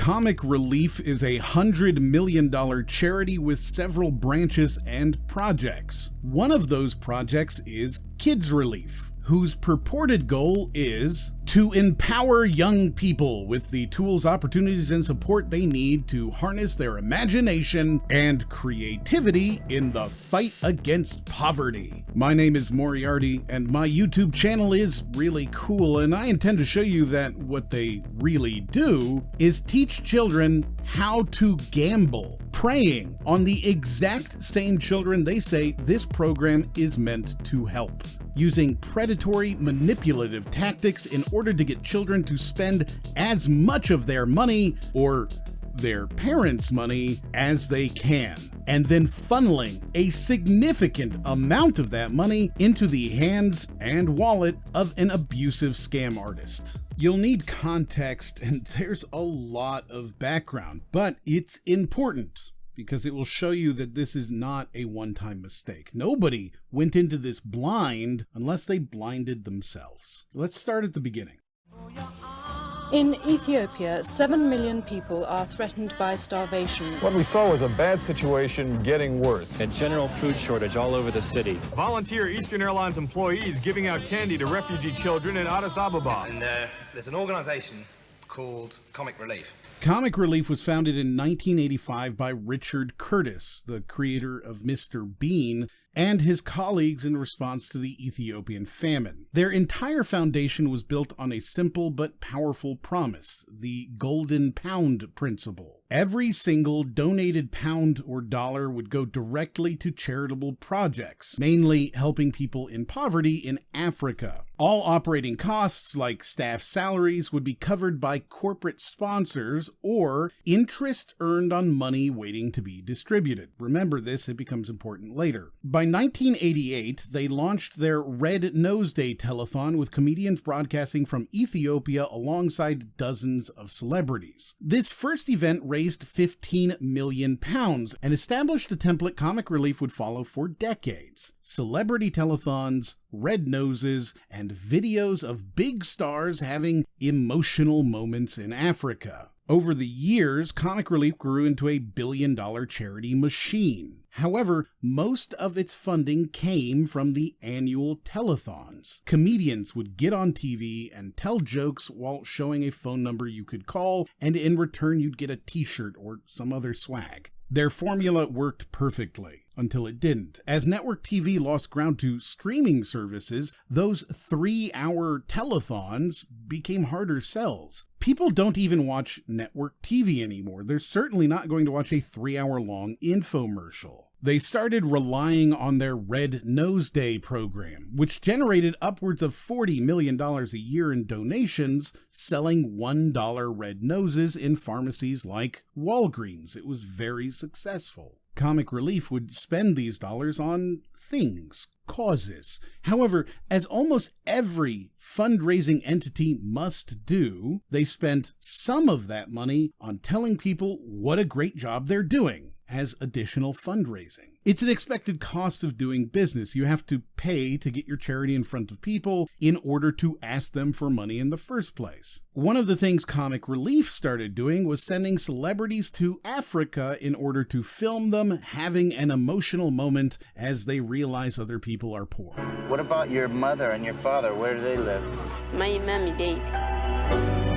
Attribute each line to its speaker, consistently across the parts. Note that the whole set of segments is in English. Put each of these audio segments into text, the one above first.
Speaker 1: Comic Relief is a $100 million charity with several branches and projects. One of those projects is Kids Relief, whose purported goal is to empower young people with the tools, opportunities, and support they need to harness their imagination and creativity in the fight against poverty. My name is MRIXRT, and my YouTube channel is Really Cool, and I intend to show you that what they really do is teach children how to gamble, preying on the exact same children they say this program is meant to help, using predatory, manipulative tactics in order to get children to spend as much of their money, or their parents' money, as they can, and then funneling a significant amount of that money into the hands and wallet of an abusive scam artist. You'll need context, and there's a lot of background, but it's important, because it will show you that this is not a one-time mistake. Nobody went into this blind unless they blinded themselves. Let's start at the beginning.
Speaker 2: In Ethiopia, 7 million people are threatened by starvation.
Speaker 3: What we saw was a bad situation getting worse.
Speaker 4: A general food shortage all over the city.
Speaker 5: Volunteer Eastern Airlines employees giving out candy to refugee children in Addis Ababa.
Speaker 6: And there's an organization called Comic Relief.
Speaker 1: Comic Relief was founded in 1985 by Richard Curtis, the creator of Mr. Bean, and his colleagues in response to the Ethiopian famine. Their entire foundation was built on a simple but powerful promise, the Golden Pound principle. Every single donated pound or dollar would go directly to charitable projects, mainly helping people in poverty in Africa. All operating costs, like staff salaries, would be covered by corporate sponsors or interest earned on money waiting to be distributed. Remember this, it becomes important later. By 1988, they launched their Red Nose Day telethon with comedians broadcasting from Ethiopia alongside dozens of celebrities. This first event raised £15 million and established a template Comic Relief would follow for decades. Celebrity telethons, red noses, and videos of big stars having emotional moments in Africa. Over the years, Comic Relief grew into a billion-dollar charity machine. However, most of its funding came from the annual telethons. Comedians would get on TV and tell jokes while showing a phone number you could call, and in return you'd get a t-shirt or some other swag. Their formula worked perfectly, until it didn't. As network TV lost ground to streaming services, those 3-hour telethons became harder sells. People don't even watch network TV anymore. They're certainly not going to watch a 3-hour-long infomercial. They started relying on their Red Nose Day program, which generated upwards of $40 million a year in donations, selling $1 red noses in pharmacies like Walgreens. It was very successful. Comic Relief would spend these dollars on things, causes. However, as almost every fundraising entity must do, they spent some of that money on telling people what a great job they're doing as additional fundraising. It's an expected cost of doing business. You have to pay to get your charity in front of people in order to ask them for money in the first place. One of the things Comic Relief started doing was sending celebrities to Africa in order to film them having an emotional moment as they realize other people are poor.
Speaker 7: What about your mother and your father? Where do they live?
Speaker 8: My mommy died.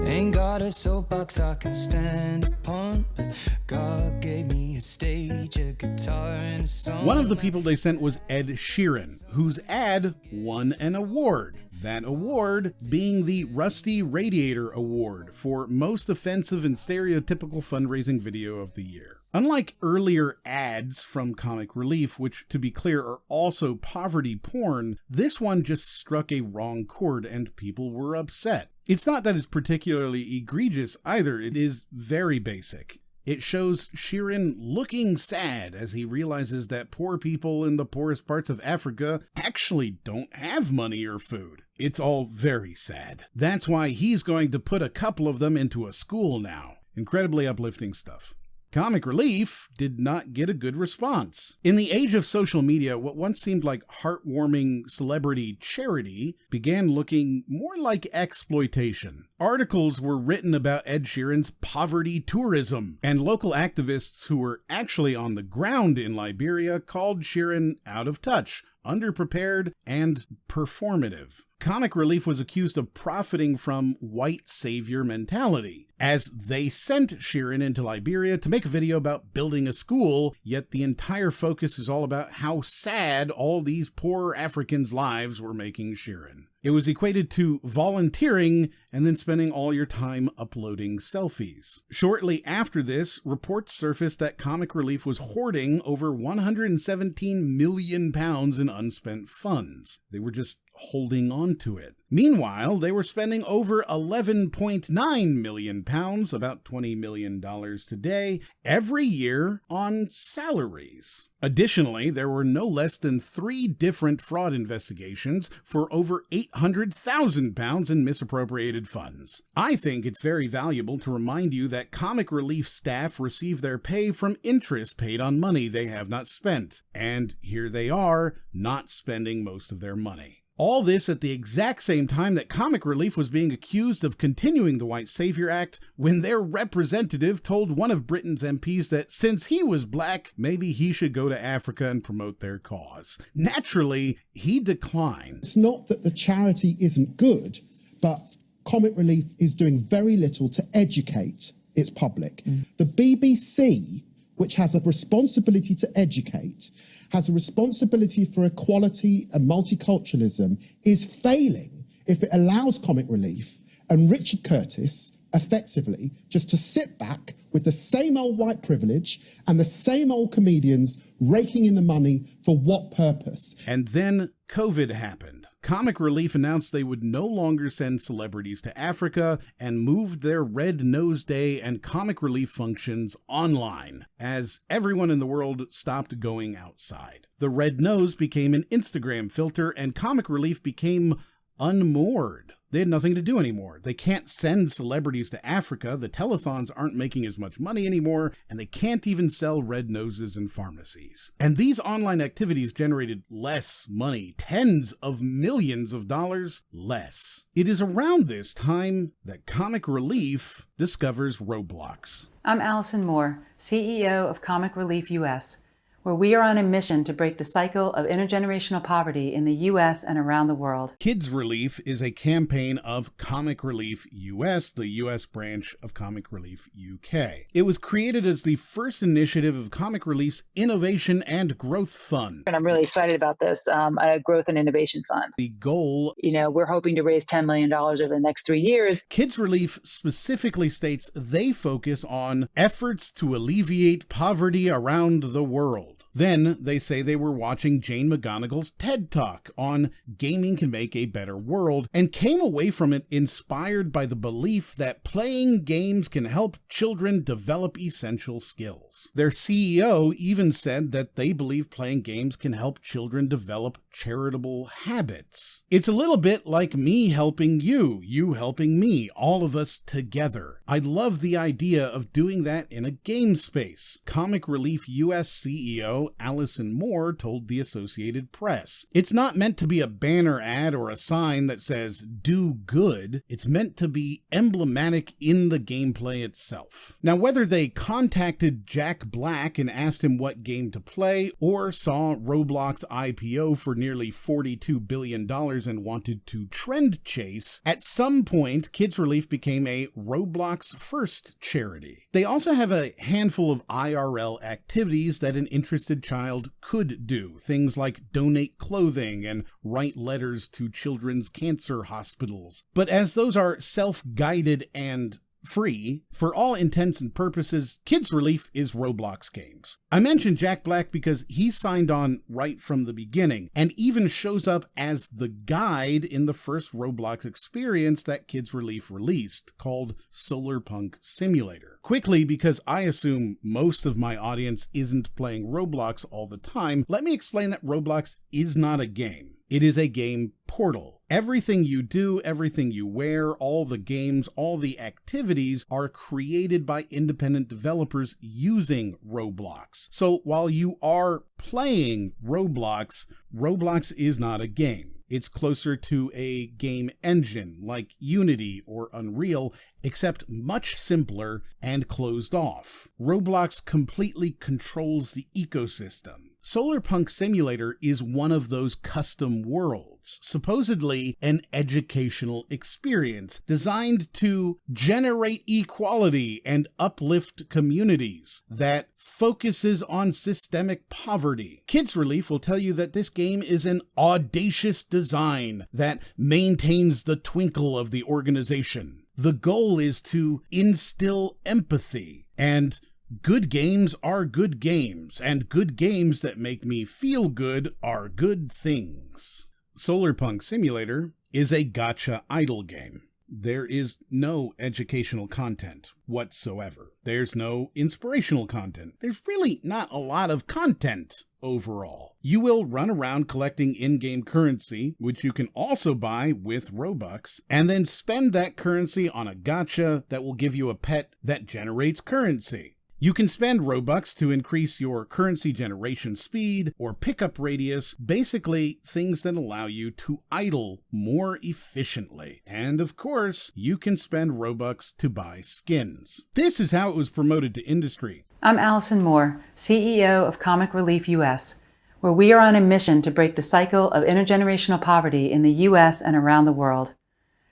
Speaker 9: Ain't got a soapbox I can stand upon, but God gave me a stage, a guitar, and a song.
Speaker 1: One of the people they sent was Ed Sheeran, whose ad won an award. That award being the Rusty Radiator Award for Most Offensive and Stereotypical Fundraising Video of the Year. Unlike earlier ads from Comic Relief, which, to be clear, are also poverty porn, this one just struck a wrong chord and people were upset. It's not that it's particularly egregious either, it is very basic. It shows Sheeran looking sad as he realizes that poor people in the poorest parts of Africa actually don't have money or food. It's all very sad. That's why he's going to put a couple of them into a school now. Incredibly uplifting stuff. Comic Relief did not get a good response. In the age of social media, what once seemed like heartwarming celebrity charity began looking more like exploitation. Articles were written about Ed Sheeran's poverty tourism, and local activists who were actually on the ground in Liberia called Sheeran out of touch, underprepared, and performative. Comic Relief was accused of profiting from white savior mentality, as they sent Sheeran into Liberia to make a video about building a school, yet the entire focus is all about how sad all these poor Africans' lives were making Sheeran. It was equated to volunteering and then spending all your time uploading selfies. Shortly after this, reports surfaced that Comic Relief was hoarding over £117 million in unspent funds. They were just holding on to it. Meanwhile, they were spending over £11.9 million, about $20 million today, every year on salaries. Additionally, there were no less than 3 different fraud investigations for over £800,000 in misappropriated funds. I think it's very valuable to remind you that Comic Relief staff receive their pay from interest paid on money they have not spent. And here they are, not spending most of their money. All this at the exact same time that Comic Relief was being accused of continuing the White Savior Act when their representative told one of Britain's MPs that since he was black, maybe he should go to Africa and promote their cause. Naturally, he declined.
Speaker 10: It's not that the charity isn't good, but Comic Relief is doing very little to educate its public. The BBC, which has a responsibility to educate, has a responsibility for equality and multiculturalism, is failing if it allows Comic Relief and Richard Curtis effectively just to sit back with the same old white privilege and the same old comedians raking in the money for what purpose?
Speaker 1: And then COVID happened. Comic Relief announced they would no longer send celebrities to Africa and moved their Red Nose Day and Comic Relief functions online, as everyone in the world stopped going outside. The red nose became an Instagram filter, and Comic Relief became unmoored. They had nothing to do anymore. They can't send celebrities to Africa, the telethons aren't making as much money anymore, and they can't even sell red noses in pharmacies. And these online activities generated less money, tens of millions of dollars less. It is around this time that Comic Relief discovers Roblox.
Speaker 11: I'm Allison Moore, CEO of Comic Relief US, where we are on a mission to break the cycle of intergenerational poverty in the U.S. and around the world.
Speaker 1: Kids Relief is a campaign of Comic Relief US, the U.S. branch of Comic Relief UK. It was created as the first initiative of Comic Relief's Innovation and Growth Fund.
Speaker 12: And I'm really excited about this, a Growth and Innovation Fund.
Speaker 1: The goal,
Speaker 12: we're hoping to raise $10 million over the next 3 years.
Speaker 1: Kids Relief specifically states they focus on efforts to alleviate poverty around the world. Then they say they were watching Jane McGonigal's TED Talk on gaming can make a better world and came away from it inspired by the belief that playing games can help children develop essential skills. Their CEO even said that they believe playing games can help children develop charitable habits. It's a little bit like me helping you, you helping me, all of us together. I love the idea of doing that in a game space. Comic Relief US CEO Allison Moore told the Associated Press. It's not meant to be a banner ad or a sign that says, do good. It's meant to be emblematic in the gameplay itself. Now, whether they contacted Jack Black and asked him what game to play, or saw Roblox IPO for nearly $42 billion and wanted to trend chase, at some point, Kids Relief became a Roblox first charity. They also have a handful of IRL activities that an interested child could do, things like donate clothing and write letters to children's cancer hospitals. But as those are self-guided and free, for all intents and purposes, Kids Relief is Roblox games. I mentioned Jack Black because he signed on right from the beginning and even shows up as the guide in the first Roblox experience that Kids Relief released, called Solarpunk Simulator. Quickly, because I assume most of my audience isn't playing Roblox all the time, let me explain that Roblox is not a game. It is a game portal. Everything you do, everything you wear, all the games, all the activities are created by independent developers using Roblox. So while you are playing Roblox, Roblox is not a game. It's closer to a game engine like Unity or Unreal, except much simpler and closed off. Roblox completely controls the ecosystem. Solarpunk Simulator is one of those custom worlds, supposedly an educational experience designed to generate equality and uplift communities that focuses on systemic poverty. Kids Relief will tell you that this game is an audacious design that maintains the twinkle of the organization. The goal is to instill empathy, and good games are good games, and good games that make me feel good are good things. Solarpunk Simulator is a gacha idle game. There is no educational content whatsoever. There's no inspirational content. There's really not a lot of content overall. You will run around collecting in-game currency, which you can also buy with Robux, and then spend that currency on a gacha that will give you a pet that generates currency. You can spend Robux to increase your currency generation speed or pickup radius, basically things that allow you to idle more efficiently. And of course, you can spend Robux to buy skins. This is how it was promoted to industry.
Speaker 11: I'm Allison Moore, CEO of Comic Relief US, where we are on a mission to break the cycle of intergenerational poverty in the US and around the world.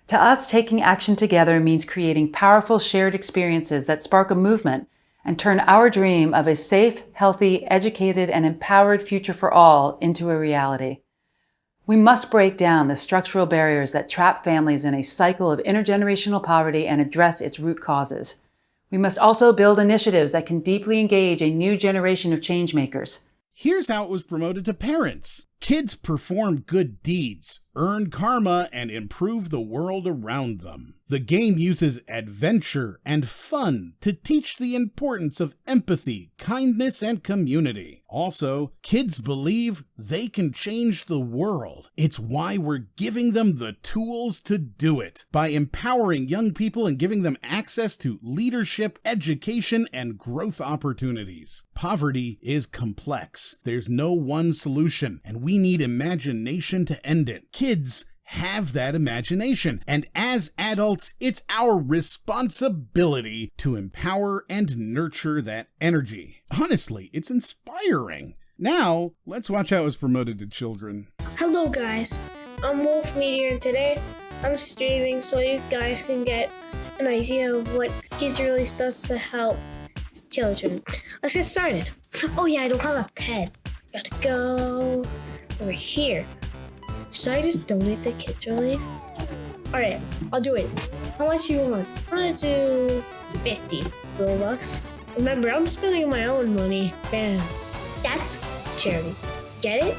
Speaker 11: To us, taking action together means creating powerful shared experiences that spark a movement and turn our dream of a safe, healthy, educated, and empowered future for all into a reality. We must break down the structural barriers that trap families in a cycle of intergenerational poverty and address its root causes. We must also build initiatives that can deeply engage a new generation of changemakers.
Speaker 1: Here's how it was promoted to parents. Kids perform good deeds, earn karma, and improve the world around them. The game uses adventure and fun to teach the importance of empathy, kindness, and community. Also, kids believe they can change the world. It's why we're giving them the tools to do it, by empowering young people and giving them access to leadership, education, and growth opportunities. Poverty is complex. There's no one solution, and we need imagination to end it. Kids have that imagination, and as adults, it's our responsibility to empower and nurture that energy. Honestly, it's inspiring. Now, let's watch how it was promoted to children.
Speaker 13: Hello guys, I'm Wolf Meteor, and today I'm streaming so you guys can get an idea of what Kids Relief does to help children. Let's get started. Oh yeah, I don't have a pen. Gotta go over here. Should I just donate to Kids Relief? Alright, I'll do it. How much do you want? I'm gonna do 50 Robux. Remember, I'm spending my own money. Bam. That's charity. Get it?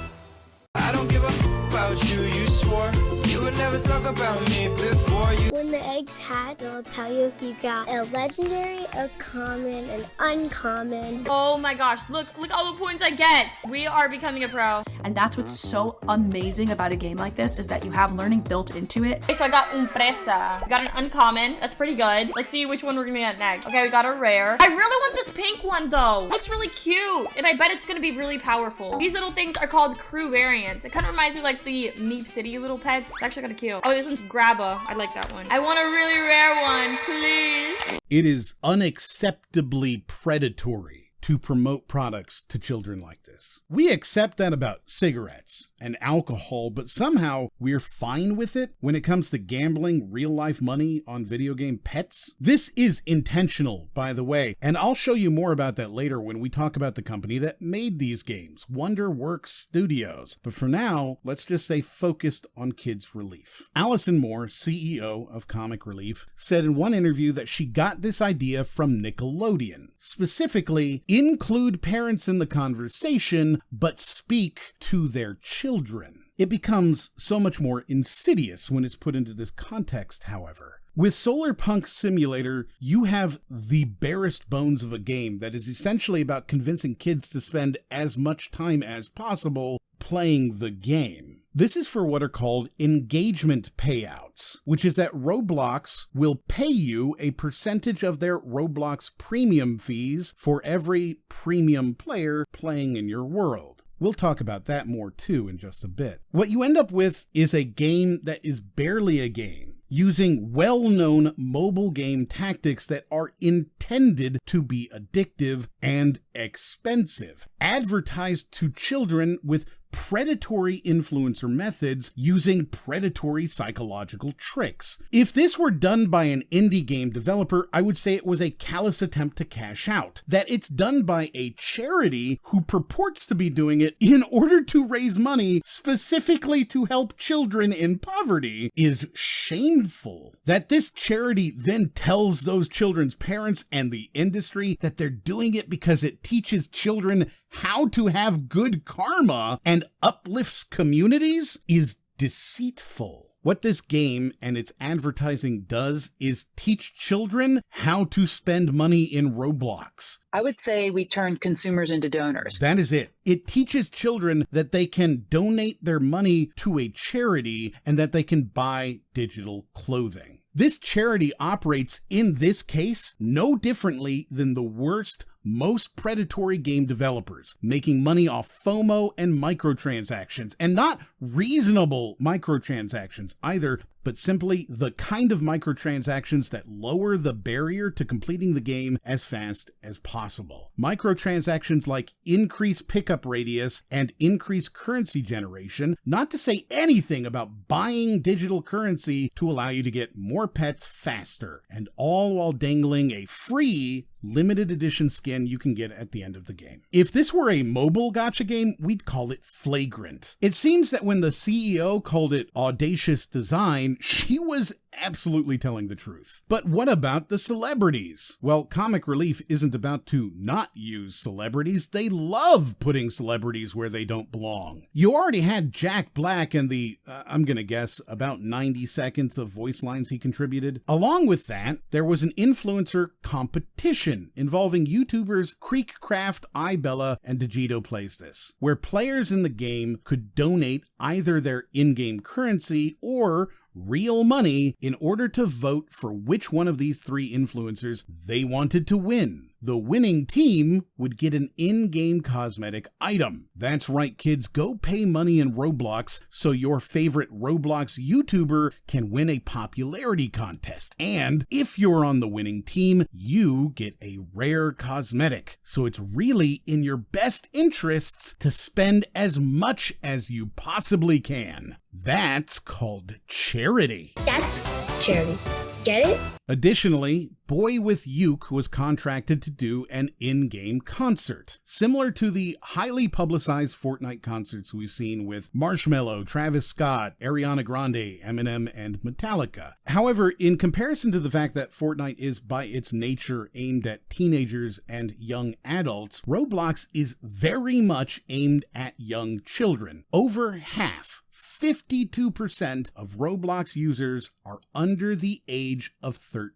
Speaker 9: I don't give a about you, you swore you would never talk about me before you.
Speaker 14: When the eggs hatch, it'll tell you if you got a legendary, a common, an uncommon.
Speaker 15: Oh my gosh, look all the points I get. We are becoming a pro.
Speaker 16: And that's what's so amazing about a game like this, is that you have learning built into it.
Speaker 15: Okay, so I got Umpresa. We got an uncommon. That's pretty good. Let's see which one we're gonna get next. Okay, we got a rare. I really want this pink one though. Looks really cute. And I bet it's gonna be really powerful. These little things are called crew variants. It kind of reminds me of like the Meep City little pets. It's actually kind of cute. Oh, this one's Grabba. I like that one. I want a really rare one, please.
Speaker 1: It is unacceptably predatory to promote products to children like this. We accept that about cigarettes and alcohol, but somehow we're fine with it when it comes to gambling real life money on video game pets. This is intentional, by the way, and I'll show you more about that later when we talk about the company that made these games, Wonderworks Studios. But for now, let's just stay focused on Kids Relief. Allison Moore, CEO of Comic Relief, said in one interview that she got this idea from Nickelodeon. Specifically, include parents in the conversation, but speak to their children. It becomes so much more insidious when it's put into this context, however. With Solarpunk Simulator, you have the barest bones of a game that is essentially about convincing kids to spend as much time as possible playing the game. This is for what are called engagement payouts, which is that Roblox will pay you a percentage of their Roblox premium fees for every premium player playing in your world. We'll talk about that more too in just a bit. What you end up with is a game that is barely a game, using well-known mobile game tactics that are intended to be addictive and expensive, advertised to children with predatory influencer methods using predatory psychological tricks. If this were done by an indie game developer, I would say it was a callous attempt to cash out. That it's done by a charity who purports to be doing it in order to raise money specifically to help children in poverty is shameful. That this charity then tells those children's parents and the industry that they're doing it because it teaches children how to have good karma and uplifts communities is deceitful. What this game and its advertising does is teach children how to spend money in Roblox.
Speaker 12: I would say we turn consumers into donors.
Speaker 1: That is it. It teaches children that they can donate their money to a charity and that they can buy digital clothing. This charity operates, in this case, no differently than the worst, most predatory game developers, making money off FOMO and microtransactions, and not reasonable microtransactions either, but simply the kind of microtransactions that lower the barrier to completing the game as fast as possible. Microtransactions like increased pickup radius and increased currency generation, not to say anything about buying digital currency to allow you to get more pets faster, and all while dangling a free limited edition skin you can get at the end of the game. If this were a mobile gacha game, we'd call it flagrant. It seems that when the CEO called it audacious design, she was absolutely telling the truth. But what about the celebrities? Well, Comic Relief isn't about to not use celebrities. They love putting celebrities where they don't belong. You already had Jack Black and the, I'm gonna guess, about 90 seconds of voice lines he contributed. Along with that, there was an influencer competition involving YouTubers Creekcraft, iBella, and Digito Plays This, where players in the game could donate either their in-game currency or real money in order to vote for which one of these three influencers they wanted to win. The winning team would get an in-game cosmetic item. That's right, kids, go pay money in Roblox so your favorite Roblox YouTuber can win a popularity contest. And if you're on the winning team, you get a rare cosmetic. So it's really in your best interests to spend as much as you possibly can. That's called charity.
Speaker 13: That's charity. Get it?
Speaker 1: Additionally, Boy with Uke was contracted to do an in-game concert, similar to the highly publicized Fortnite concerts we've seen with Marshmello, Travis Scott, Ariana Grande, Eminem, and Metallica. However, in comparison to the fact that Fortnite is by its nature aimed at teenagers and young adults, Roblox is very much aimed at young children. Over half, 52% of Roblox users are under the age of 13.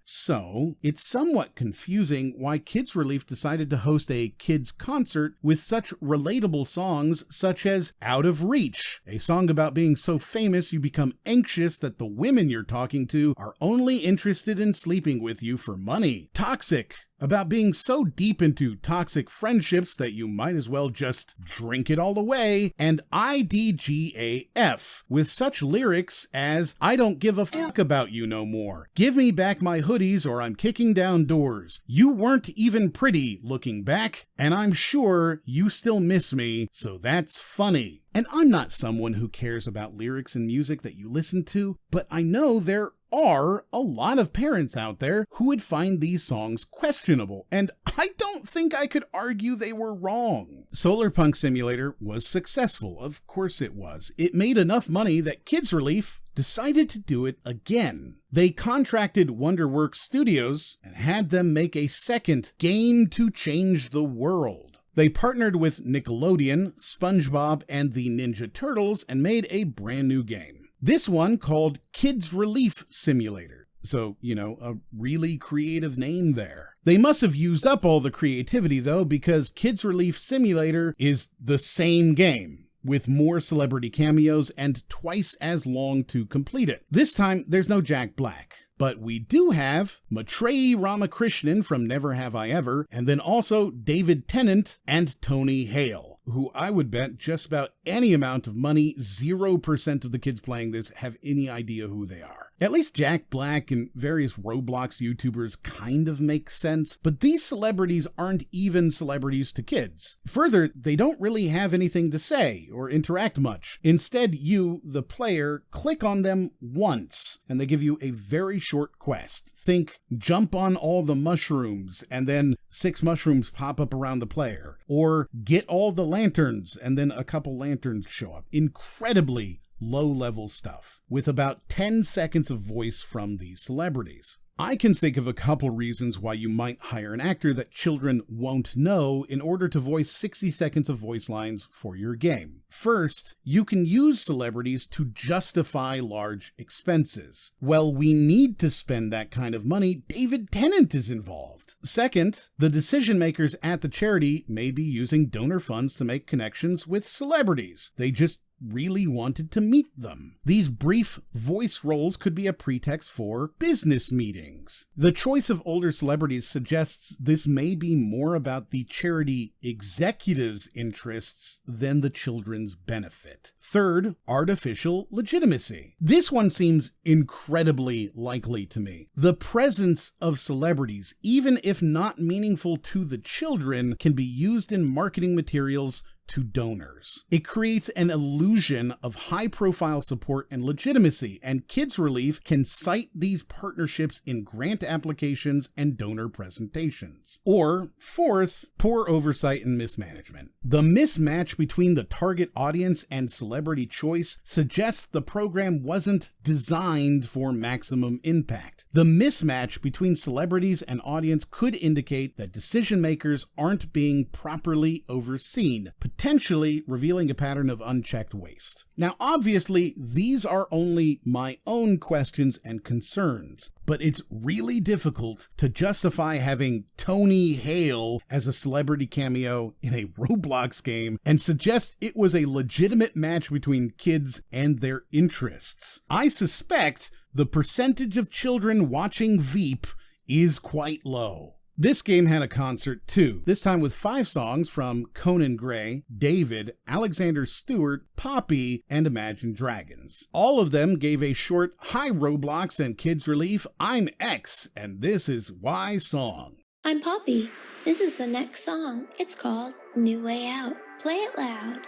Speaker 1: So, it's somewhat confusing why Kids Relief decided to host a kids concert with such relatable songs such as Out of Reach, a song about being so famous you become anxious that the women you're talking to are only interested in sleeping with you for money. Toxic, about being so deep into toxic friendships that you might as well just drink it all away, and IDGAF, with such lyrics as, I don't give a fuck about you no more. Give me back my hoodies or I'm kicking down doors. You weren't even pretty looking back, and I'm sure you still miss me, so that's funny. And I'm not someone who cares about lyrics and music that you listen to, but I know there are a lot of parents out there who would find these songs questionable, and I don't think I could argue they were wrong. Solar Punk Simulator was successful, of course it was. It made enough money that Kids Relief decided to do it again. They contracted Wonderworks Studios and had them make a second game to change the world. They partnered with Nickelodeon, SpongeBob, and the Ninja Turtles and made a brand new game. This one called Kids Relief Simulator. So, you know, a really creative name there. They must have used up all the creativity though, because Kids Relief Simulator is the same game. with more celebrity cameos and twice as long to complete it. This time, there's no Jack Black. But we do have Maitreyi Ramakrishnan from Never Have I Ever, and then also David Tennant and Tony Hale, who I would bet just about any amount of money, 0% of the kids playing this have any idea who they are. At least Jack Black and various Roblox YouTubers kind of make sense, but these celebrities aren't even celebrities to kids. Further, they don't really have anything to say or interact much. Instead, you, the player, click on them once, and they give you a very short quest. Think, jump on all the mushrooms, and then 6 mushrooms pop up around the player. Or get all the lanterns, and then a couple lanterns show up. Incredibly low-level stuff, with about 10 seconds of voice from these celebrities. I can think of a couple reasons why you might hire an actor that children won't know in order to voice 60 seconds of voice lines for your game. First, you can use celebrities to justify large expenses. Well, we need to spend that kind of money. David Tennant is involved. Second, the decision makers at the charity may be using donor funds to make connections with celebrities. They just really wanted to meet them. These brief voice roles could be a pretext for business meetings. The choice of older celebrities suggests this may be more about the charity executives' interests than the children's benefit. Third, artificial legitimacy. This one seems incredibly likely to me. The presence of celebrities, even if not meaningful to the children, can be used in marketing materials to donors. It creates an illusion of high-profile support and legitimacy, and Kids Relief can cite these partnerships in grant applications and donor presentations. Or, fourth, poor oversight and mismanagement. The mismatch between the target audience and celebrity choice suggests the program wasn't designed for maximum impact. The mismatch between celebrities and audience could indicate that decision makers aren't being properly overseen, potentially revealing a pattern of unchecked waste. Now, obviously, these are only my own questions and concerns, but it's really difficult to justify having Tony Hale as a celebrity cameo in a Roblox game and suggest it was a legitimate match between kids and their interests. I suspect the percentage of children watching Veep is quite low. This game had a concert too, this time with 5 songs from Conan Gray, David, Alexander Stewart, Poppy, and Imagine Dragons. All of them gave a short, "Hi Roblox and Kids Relief, I'm X, and this is Y" song.
Speaker 17: I'm Poppy. This is the next song. It's called New Way Out. Play it loud.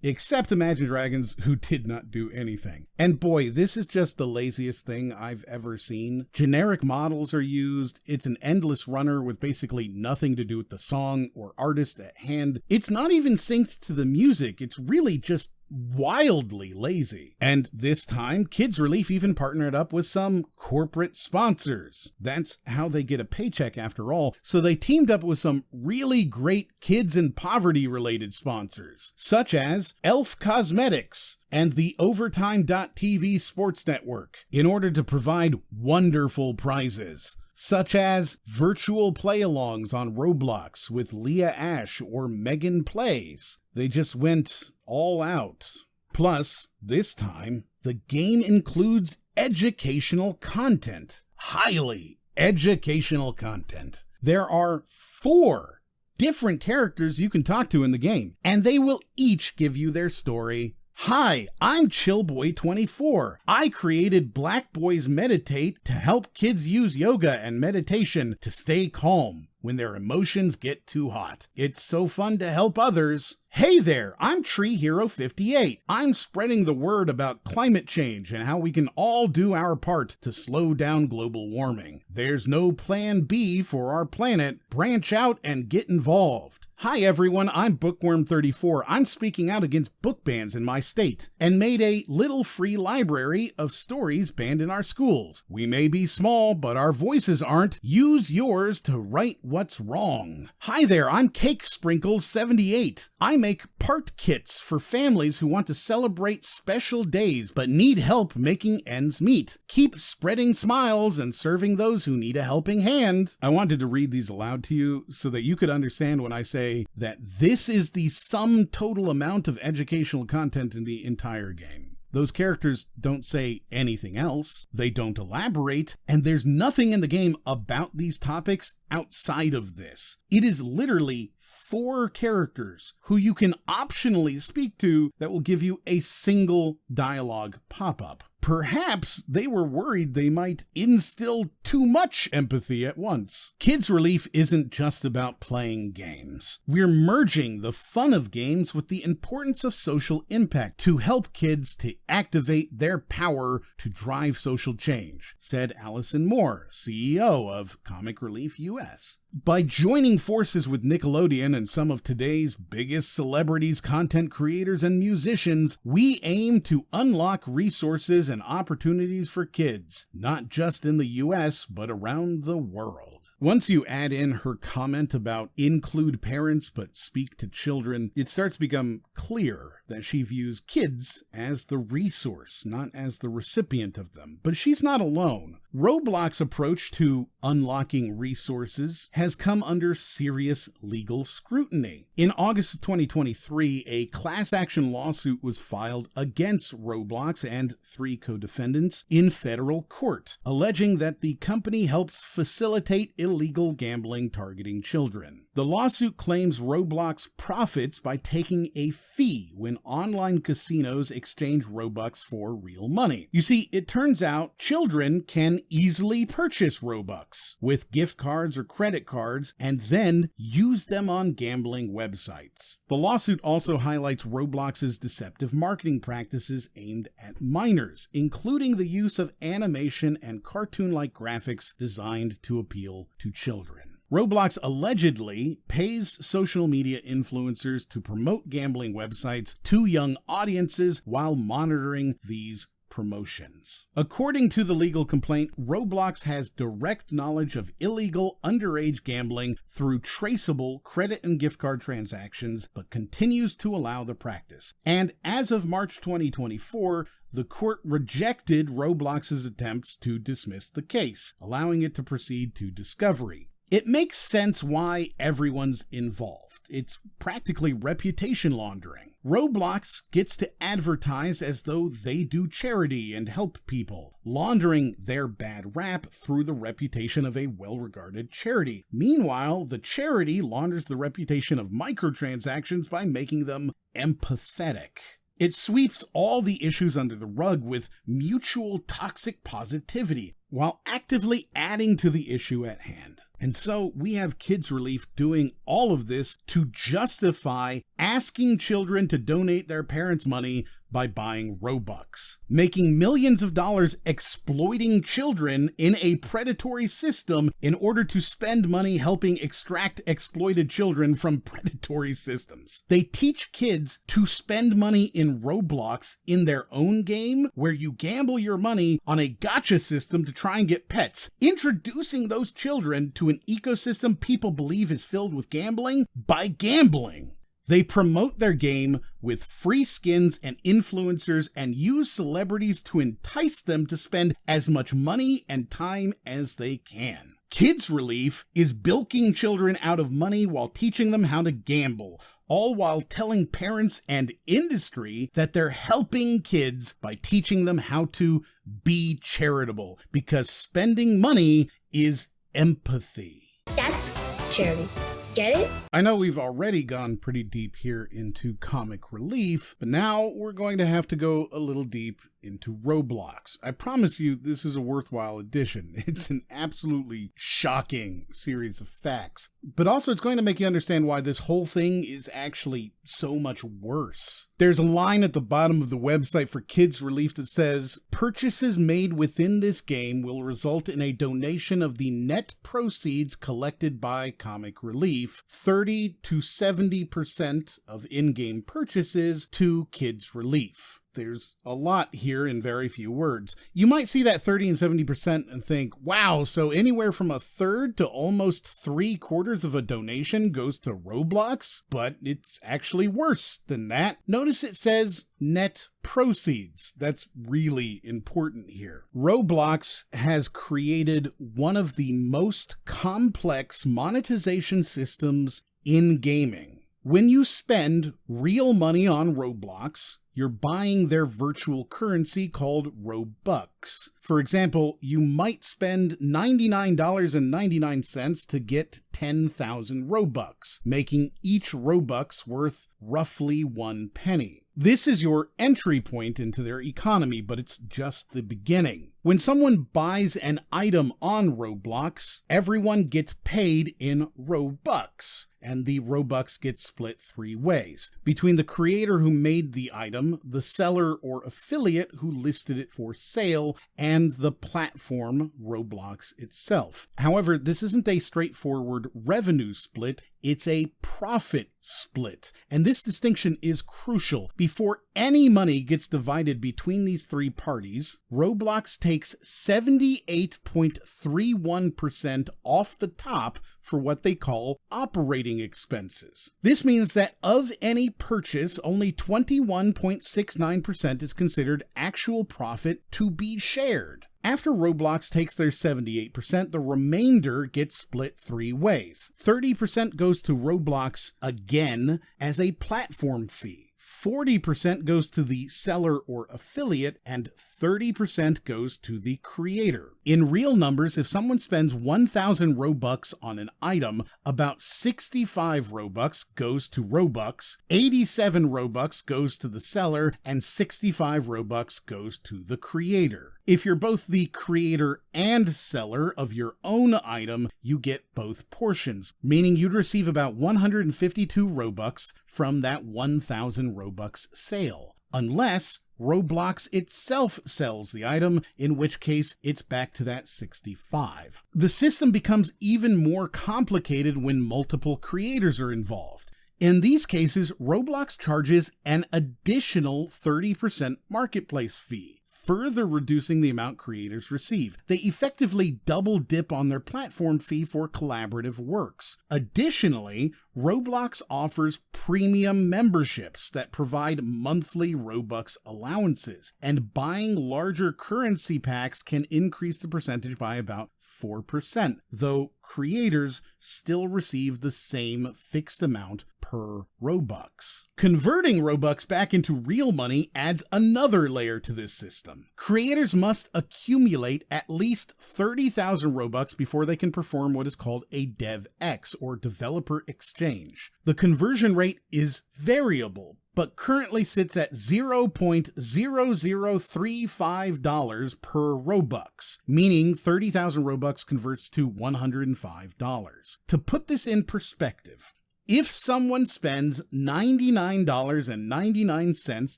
Speaker 1: Except Imagine Dragons, who did not do anything. And boy, this is just the laziest thing I've ever seen. Generic models are used, it's an endless runner with basically nothing to do with the song or artist at hand. It's not even synced to the music, it's really just wildly lazy. And this time, Kids Relief even partnered up with some corporate sponsors. That's how they get a paycheck after all. So they teamed up with some really great kids and poverty related sponsors, such as Elf Cosmetics and the Overtime.tv Sports Network, in order to provide wonderful prizes, such as virtual play-alongs on Roblox with Leah Ash or Megan Plays. They just went all out. Plus, this time, the game includes educational content. Highly educational content. There are 4 different characters you can talk to in the game, and they will each give you their story. Hi, I'm Chillboy24. I created Black Boys Meditate to help kids use yoga and meditation to stay calm when their emotions get too hot. It's so fun to help others. Hey there, I'm Tree Hero 58. I'm spreading the word about climate change and how we can all do our part to slow down global warming. There's no plan B for our planet. Branch out and get involved. Hi everyone, I'm Bookworm34. I'm speaking out against book bans in my state and made a little free library of stories banned in our schools. We may be small, but our voices aren't. Use yours to right what's wrong. Hi there, I'm Cake Sprinkles 78. I make part kits for families who want to celebrate special days but need help making ends meet. Keep spreading smiles and serving those who need a helping hand. I wanted to read these aloud to you so that you could understand when I say say that this is the sum total amount of educational content in the entire game. Those characters don't say anything else, they don't elaborate, and there's nothing in the game about these topics outside of this. It is literally 4 characters who you can optionally speak to that will give you a single dialogue pop-up. Perhaps they were worried they might instill too much empathy at once. Kids Relief isn't just about playing games. We're merging the fun of games with the importance of social impact to help kids to activate their power to drive social change, said Allison Moore, CEO of Comic Relief US. By joining forces with Nickelodeon and some of today's biggest celebrities, content creators, and musicians, we aim to unlock resources and opportunities for kids, not just in the US, but around the world. Once you add in her comment about include parents but speak to children, it starts to become clear that she views kids as the resource, not as the recipient of them. But she's not alone. Roblox's approach to unlocking resources has come under serious legal scrutiny. In August of 2023, a class action lawsuit was filed against Roblox and 3 co-defendants in federal court, alleging that the company helps facilitate illegal gambling targeting children. The lawsuit claims Roblox profits by taking a fee when online casinos exchange Robux for real money. You see, it turns out children can easily purchase Robux with gift cards or credit cards and then use them on gambling websites. The lawsuit also highlights Roblox's deceptive marketing practices aimed at minors, including the use of animation and cartoon-like graphics designed to appeal to children. Roblox allegedly pays social media influencers to promote gambling websites to young audiences while monitoring these promotions. According to the legal complaint, Roblox has direct knowledge of illegal underage gambling through traceable credit and gift card transactions, but continues to allow the practice. And as of March 2024, the court rejected Roblox's attempts to dismiss the case, allowing it to proceed to discovery. It makes sense why everyone's involved. It's practically reputation laundering. Roblox gets to advertise as though they do charity and help people, laundering their bad rap through the reputation of a well-regarded charity. Meanwhile, the charity launders the reputation of microtransactions by making them empathetic. It sweeps all the issues under the rug with mutual toxic positivity, while actively adding to the issue at hand. And so we have Kids Relief doing all of this to justify asking children to donate their parents' money by buying Robux, making millions of dollars exploiting children in a predatory system in order to spend money helping extract exploited children from predatory systems. They teach kids to spend money in Roblox in their own game, where you gamble your money on a gacha system to try and get pets, introducing those children to an ecosystem people believe is filled with gambling by gambling. They promote their game with free skins and influencers and use celebrities to entice them to spend as much money and time as they can. Kids Relief is bilking children out of money while teaching them how to gamble, all while telling parents and industry that they're helping kids by teaching them how to be charitable, because spending money is empathy.
Speaker 13: That's charity. Get it?
Speaker 1: I know we've already gone pretty deep here into Comic Relief, but now we're going to have to go a little deep into Roblox. I promise you this is a worthwhile addition. It's an absolutely shocking series of facts, but also it's going to make you understand why this whole thing is actually so much worse. There's a line at the bottom of the website for Kids Relief that says, "Purchases made within this game will result in a donation of the net proceeds collected by Comic Relief, 30 to 70% of in-game purchases to Kids Relief." There's a lot here in very few words. You might see that 30 and 70% and think, wow, so anywhere from a third to almost 3/4 of a donation goes to Roblox? But it's actually worse than that. Notice it says net proceeds. That's really important here. Roblox has created one of the most complex monetization systems in gaming. When you spend real money on Roblox, you're buying their virtual currency called Robux. For example, you might spend $99.99 to get 10,000 Robux, making each Robux worth roughly 1 penny. This is your entry point into their economy, but it's just the beginning. When someone buys an item on Roblox, everyone gets paid in Robux, and the Robux get split 3 ways. Between the creator who made the item, the seller or affiliate who listed it for sale, and the platform, Roblox itself. However, this isn't a straightforward revenue split, it's a profit split. And this distinction is crucial. Before any money gets divided between these 3 parties, Roblox takes 78.31% off the top for what they call operating expenses. This means that of any purchase, only 21.69% is considered actual profit to be shared. After Roblox takes their 78%, the remainder gets split 3 ways. 30% goes to Roblox again as a platform fee. 40% goes to the seller or affiliate, and 30% goes to the creator. In real numbers, if someone spends 1,000 Robux on an item, about 65 Robux goes to Robux, 87 Robux goes to the seller, and 65 Robux goes to the creator. If you're both the creator and seller of your own item, you get both portions, meaning you'd receive about 152 Robux from that 1,000 Robux sale, unless Roblox itself sells the item, in which case it's back to that 65. The system becomes even more complicated when multiple creators are involved. In these cases, Roblox charges an additional 30% marketplace fee, further reducing the amount creators receive. They effectively double dip on their platform fee for collaborative works. Additionally, Roblox offers premium memberships that provide monthly Robux allowances, and buying larger currency packs can increase the percentage by about 4%, though creators still receive the same fixed amount per Robux. Converting Robux back into real money adds another layer to this system. Creators must accumulate at least 30,000 Robux before they can perform what is called a DevX, or Developer Exchange. The conversion rate is variable, but currently sits at $0.0035 per Robux, meaning 30,000 Robux converts to $105. To put this in perspective, if someone spends $99.99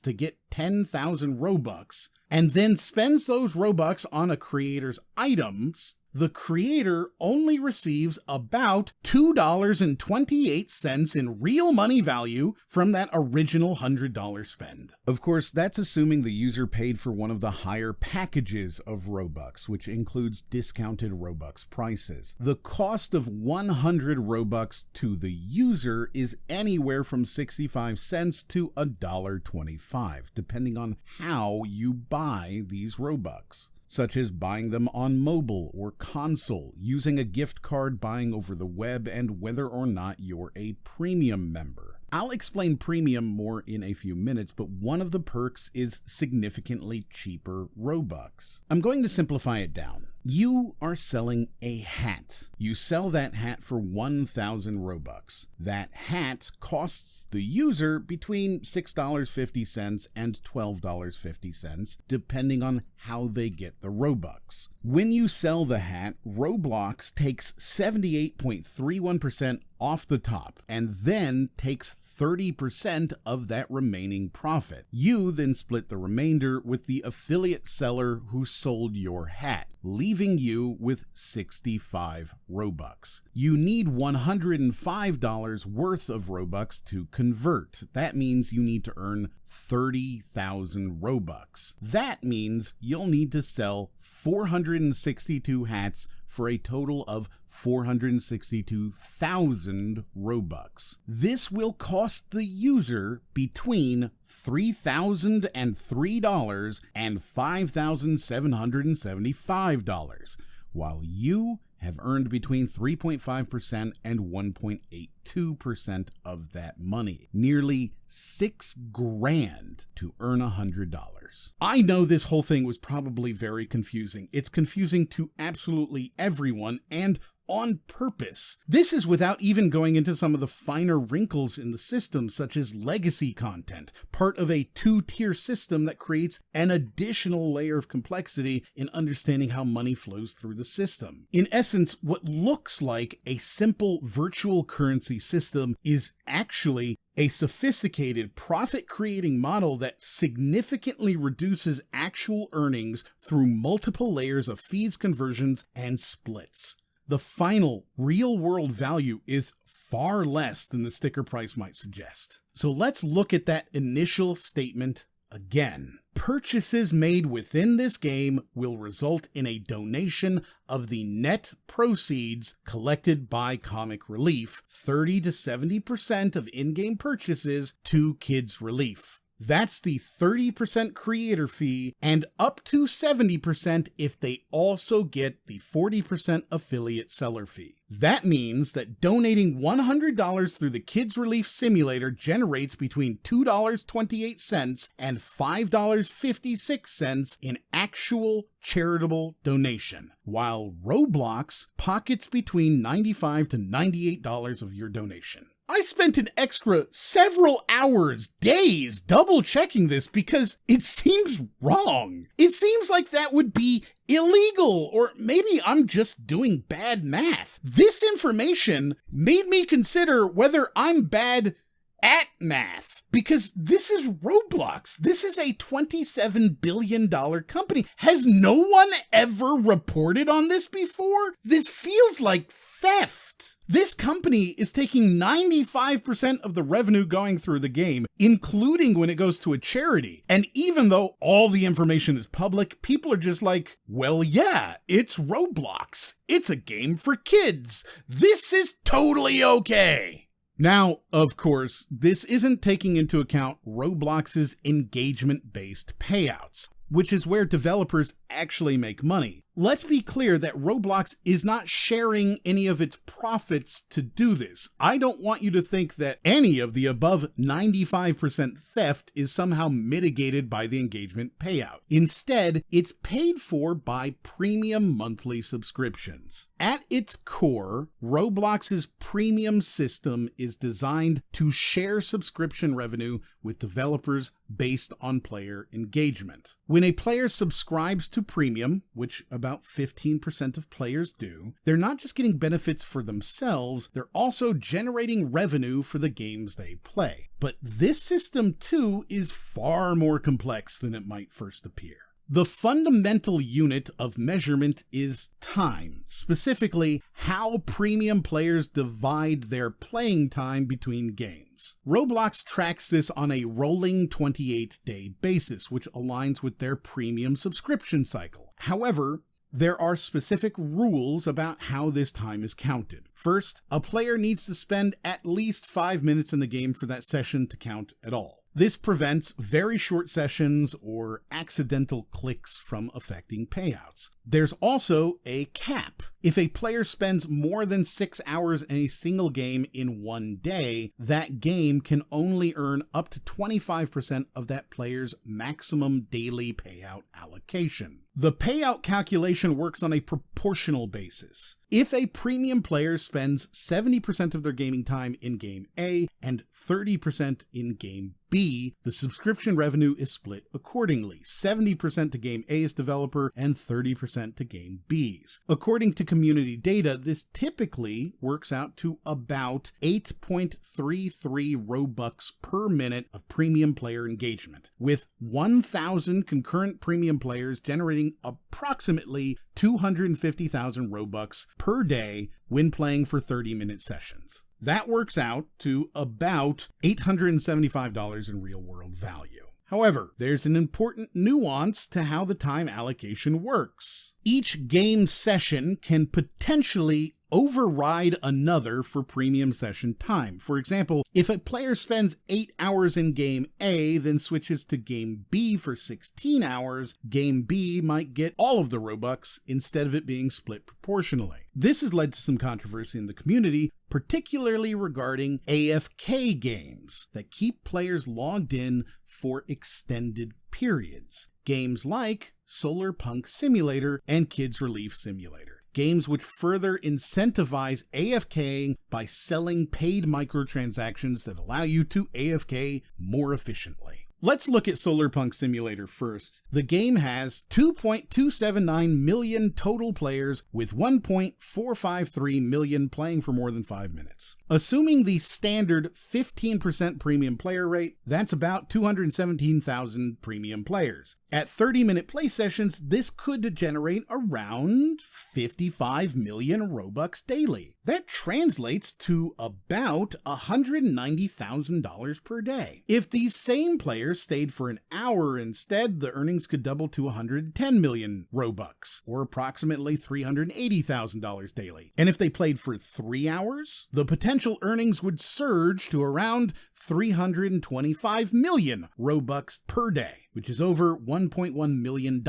Speaker 1: to get 10,000 Robux, and then spends those Robux on a creator's items, the creator only receives about $2.28 in real money value from that original $100 spend. Of course, that's assuming the user paid for one of the higher packages of Robux, which includes discounted Robux prices. The cost of 100 Robux to the user is anywhere from 65 cents to $1.25, depending on how you buy these Robux, such as buying them on mobile or console, using a gift card, buying over the web, and whether or not you're a premium member. I'll explain premium more in a few minutes, but one of the perks is significantly cheaper Robux. I'm going to simplify it down. You are selling a hat. You sell that hat for 1,000 Robux. That hat costs the user between $6.50 and $12.50, depending on how they get the Robux. When you sell the hat, Roblox takes 78.31% off the top and then takes 30% of that remaining profit. You then split the remainder with the affiliate seller who sold your hat, leaving you with 65 Robux. You need $105 worth of Robux to convert. That means you need to earn 30,000 Robux. That means you'll need to sell 462 hats for a total of 462,000 Robux. This will cost the user between $3,003 and $5,775, while you have earned between 3.5% and 1.82% of that money. Nearly $6,000 to earn $100. I know this whole thing was probably very confusing. It's confusing to absolutely everyone, and on purpose. This is without even going into some of the finer wrinkles in the system, such as legacy content, part of a two-tier system that creates an additional layer of complexity in understanding how money flows through the system. In essence, what looks like a simple virtual currency system is actually a sophisticated profit-creating model that significantly reduces actual earnings through multiple layers of fees, conversions, and splits. The final real-world value is far less than the sticker price might suggest. So let's look at that initial statement again. Purchases made within this game will result in a donation of the net proceeds collected by Comic Relief, 30 to 70% of in-game purchases to Kids Relief. That's the 30% creator fee and up to 70% if they also get the 40% affiliate seller fee. That means that donating $100 through the Kids Relief Simulator generates between $2.28 and $5.56 in actual charitable donation, while Roblox pockets between $95 to $98 of your donation. I spent an extra several hours, days, double checking this because it seems wrong. It seems like that would be illegal, or maybe I'm just doing bad math. This information made me consider whether I'm bad at math, because this is Roblox. This is a $27 billion company. Has no one ever reported on this before? This feels like theft. This company is taking 95% of the revenue going through the game, including when it goes to a charity. And even though all the information is public, people are just like, well, yeah, it's Roblox. It's a game for kids. This is totally okay. Now, of course, this isn't taking into account Roblox's engagement-based payouts, which is where developers actually make money. Let's be clear that Roblox is not sharing any of its profits to do this. I don't want you to think that any of the above 95% theft is somehow mitigated by the engagement payout. Instead, it's paid for by premium monthly subscriptions. At its core, Roblox's premium system is designed to share subscription revenue with developers based on player engagement. When a player subscribes to premium, which about 15% of players do, they're not just getting benefits for themselves, they're also generating revenue for the games they play. But this system too is far more complex than it might first appear. The fundamental unit of measurement is time, specifically how premium players divide their playing time between games. Roblox tracks this on a rolling 28-day basis, which aligns with their premium subscription cycle. However, there are specific rules about how this time is counted. First, a player needs to spend at least 5 minutes in the game for that session to count at all. This prevents very short sessions or accidental clicks from affecting payouts. There's also a cap. If a player spends more than 6 hours in a single game in one day, that game can only earn up to 25% of that player's maximum daily payout allocation. The payout calculation works on a proportional basis. If a premium player spends 70% of their gaming time in Game A and 30% in Game B, the subscription revenue is split accordingly, 70% to Game A's developer and 30% to Game B's. According to community data, this typically works out to about 8.33 Robux per minute of premium player engagement, with 1,000 concurrent premium players generating approximately 250,000 Robux per day when playing for 30-minute sessions. That works out to about $875 in real-world value. However, there's an important nuance to how the time allocation works. Each game session can potentially override another for premium session time. For example, if a player spends 8 hours in game A, then switches to game B for 16 hours, game B might get all of the Robux instead of it being split proportionally. This has led to some controversy in the community, particularly regarding AFK games that keep players logged in for extended periods. Games like Solar Punk Simulator and Kids Relief Simulator. Games which further incentivize AFKing by selling paid microtransactions that allow you to AFK more efficiently. Let's look at Solar Punk Simulator first. The game has 2.279 million total players, with 1.453 million playing for more than 5 minutes. Assuming the standard 15% premium player rate, that's about 217,000 premium players. At 30-minute play sessions, this could generate around 55 million Robux daily. That translates to about $190,000 per day. If these same players stayed for an hour instead, the earnings could double to 110 million Robux, or approximately $380,000 daily. And if they played for 3 hours, the potential earnings would surge to around 325 million Robux per day, which is over $1.1 million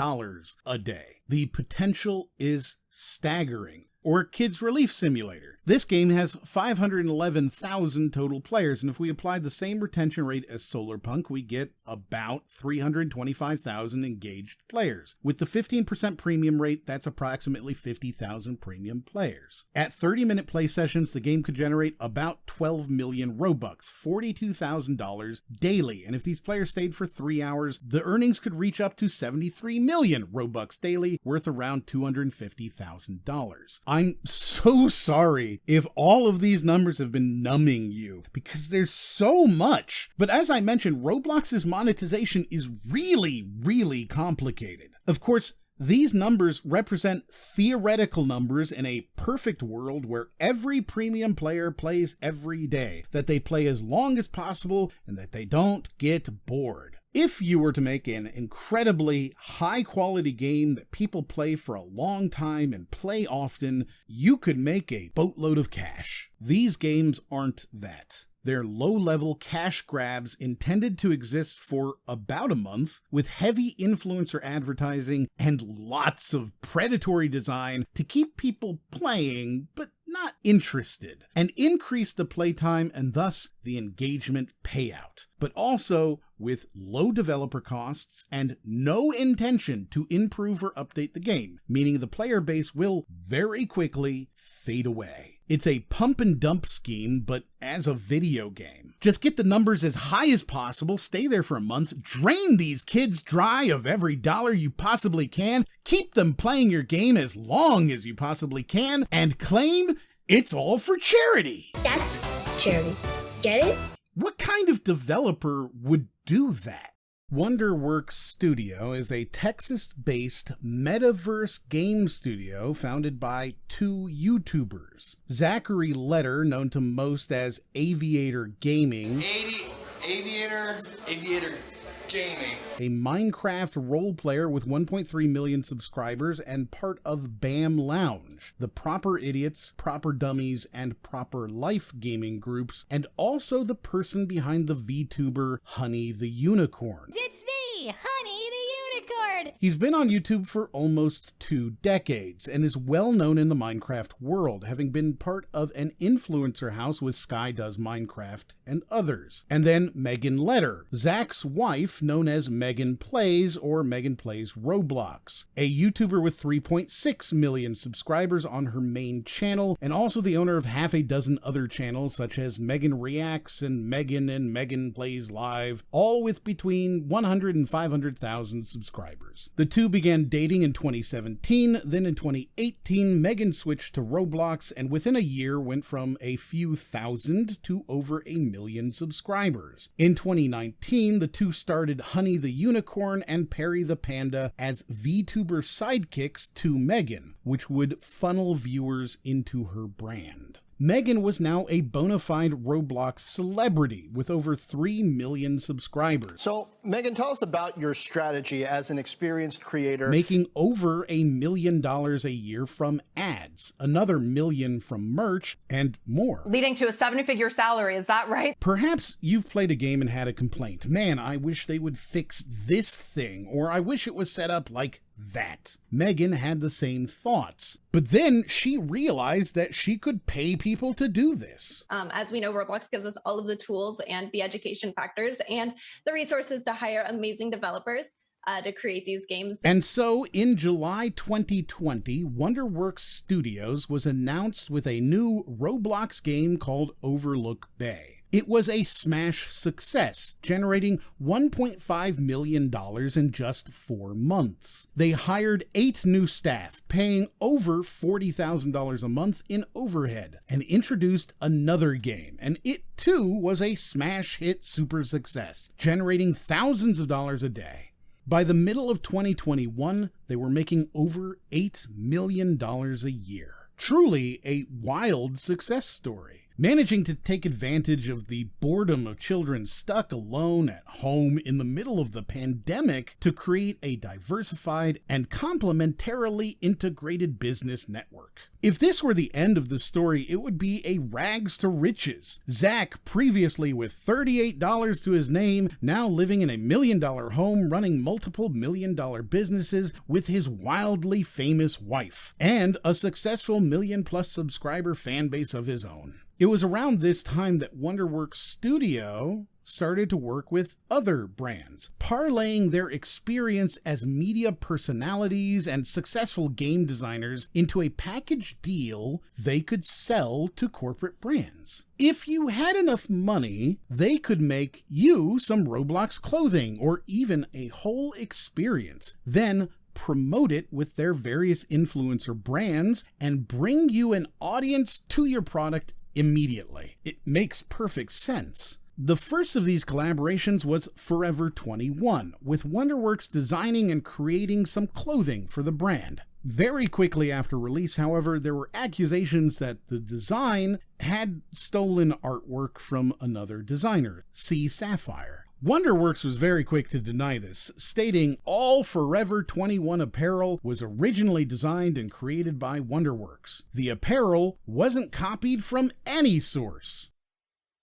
Speaker 1: a day. The potential is staggering. Or Kids Relief Simulator. This game has 511,000 total players, and if we applied the same retention rate as Solar Punk, we get about 325,000 engaged players. With the 15% premium rate, that's approximately 50,000 premium players. At 30-minute play sessions, the game could generate about 12 million Robux, $42,000 daily, and if these players stayed for 3 hours, the earnings could reach up to 73 million Robux daily, worth around $250,000. I'm so sorry if all of these numbers have been numbing you, because there's so much. But as I mentioned, Roblox's monetization is really complicated. Of course, these numbers represent theoretical numbers in a perfect world where every premium player plays every day, that they play as long as possible, and that they don't get bored. If you were to make an incredibly high-quality game that people play for a long time and play often, you could make a boatload of cash. These games aren't that. They're low-level cash grabs intended to exist for about a month, with heavy influencer advertising and lots of predatory design to keep people playing, but not interested, and increase the playtime and thus the engagement payout, but also with low developer costs and no intention to improve or update the game, meaning the player base will very quickly fade away. It's a pump and dump scheme, but as a video game. Just get the numbers as high as possible, stay there for a month, drain these kids dry of every dollar you possibly can, keep them playing your game as long as you possibly can, and claim it's all for charity.
Speaker 13: That's charity. Get it?
Speaker 1: What kind of developer would do that? Wonderworks Studio is a Texas-based metaverse game studio founded by 2 YouTubers. Zachary Letter, known to most as Aviator Gaming.
Speaker 6: Aviator Gaming.
Speaker 1: A Minecraft role player with 1.3 million subscribers and part of BAM Lounge, the Proper Idiots, Proper Dummies, and Proper Life gaming groups, and also the person behind the VTuber Honey the Unicorn.
Speaker 18: It's me, Honey the Unicorn!
Speaker 1: He's been on YouTube for almost 2 decades and is well known in the Minecraft world, having been part of an influencer house with Sky Does Minecraft and others. And then Megan Letter, Zach's wife, known as Megan Plays or Megan Plays Roblox, a YouTuber with 3.6 million subscribers on her main channel, and also the owner of half a dozen other channels such as Megan Reacts and Megan Plays Live, all with between 100 and 500,000 subscribers. The two began dating in 2017, then in 2018 Megan switched to Roblox and within a year went from a few thousand to over 1 million subscribers. In 2019, the two started Honey the Unicorn and Perry the Panda as VTuber sidekicks to Megan, which would funnel viewers into her brand. Megan was now a bona fide Roblox celebrity with over 3 million subscribers.
Speaker 19: So, Megan, tell us about your strategy as an experienced creator.
Speaker 1: Making over $1 million a year from ads, another $1 million from merch, and more.
Speaker 20: Leading to a 7-figure salary, is that right?
Speaker 1: Perhaps you've played a game and had a complaint. Man, I wish they would fix this thing, or I wish it was set up like that. Megan had the same thoughts, but then she realized that she could pay people to do this.
Speaker 21: As we know, Roblox gives us all of the tools and the education factors and the resources to hire amazing developers to create these games.
Speaker 1: And so in July 2020, WonderWorks Studios was announced with a new Roblox game called Overlook Bay. It was a smash success, generating $1.5 million in just 4 months. They hired 8 new staff, paying over $40,000 a month in overhead, and introduced another game, and it too was a smash hit super success, generating thousands of dollars a day. By the middle of 2021, they were making over $8 million a year. Truly a wild success story. Managing to take advantage of the boredom of children stuck alone at home in the middle of the pandemic to create a diversified and complementarily integrated business network. If this were the end of the story, it would be a rags to riches. Zach, previously with $38 to his name, now living in a $1 million home running multiple $1 million businesses with his wildly famous wife, and a successful 1 million+ subscriber fan base of his own. It was around this time that WonderWorks Studio started to work with other brands, parlaying their experience as media personalities and successful game designers into a package deal they could sell to corporate brands. If you had enough money, they could make you some Roblox clothing or even a whole experience. Then promote it with their various influencer brands and bring you an audience to your product immediately. It makes perfect sense. The first of these collaborations was Forever 21, with WonderWorks designing and creating some clothing for the brand. Very quickly after release, however, there were accusations that the design had stolen artwork from another designer, C. Sapphire. WonderWorks was very quick to deny this, stating all Forever 21 apparel was originally designed and created by WonderWorks. The apparel wasn't copied from any source.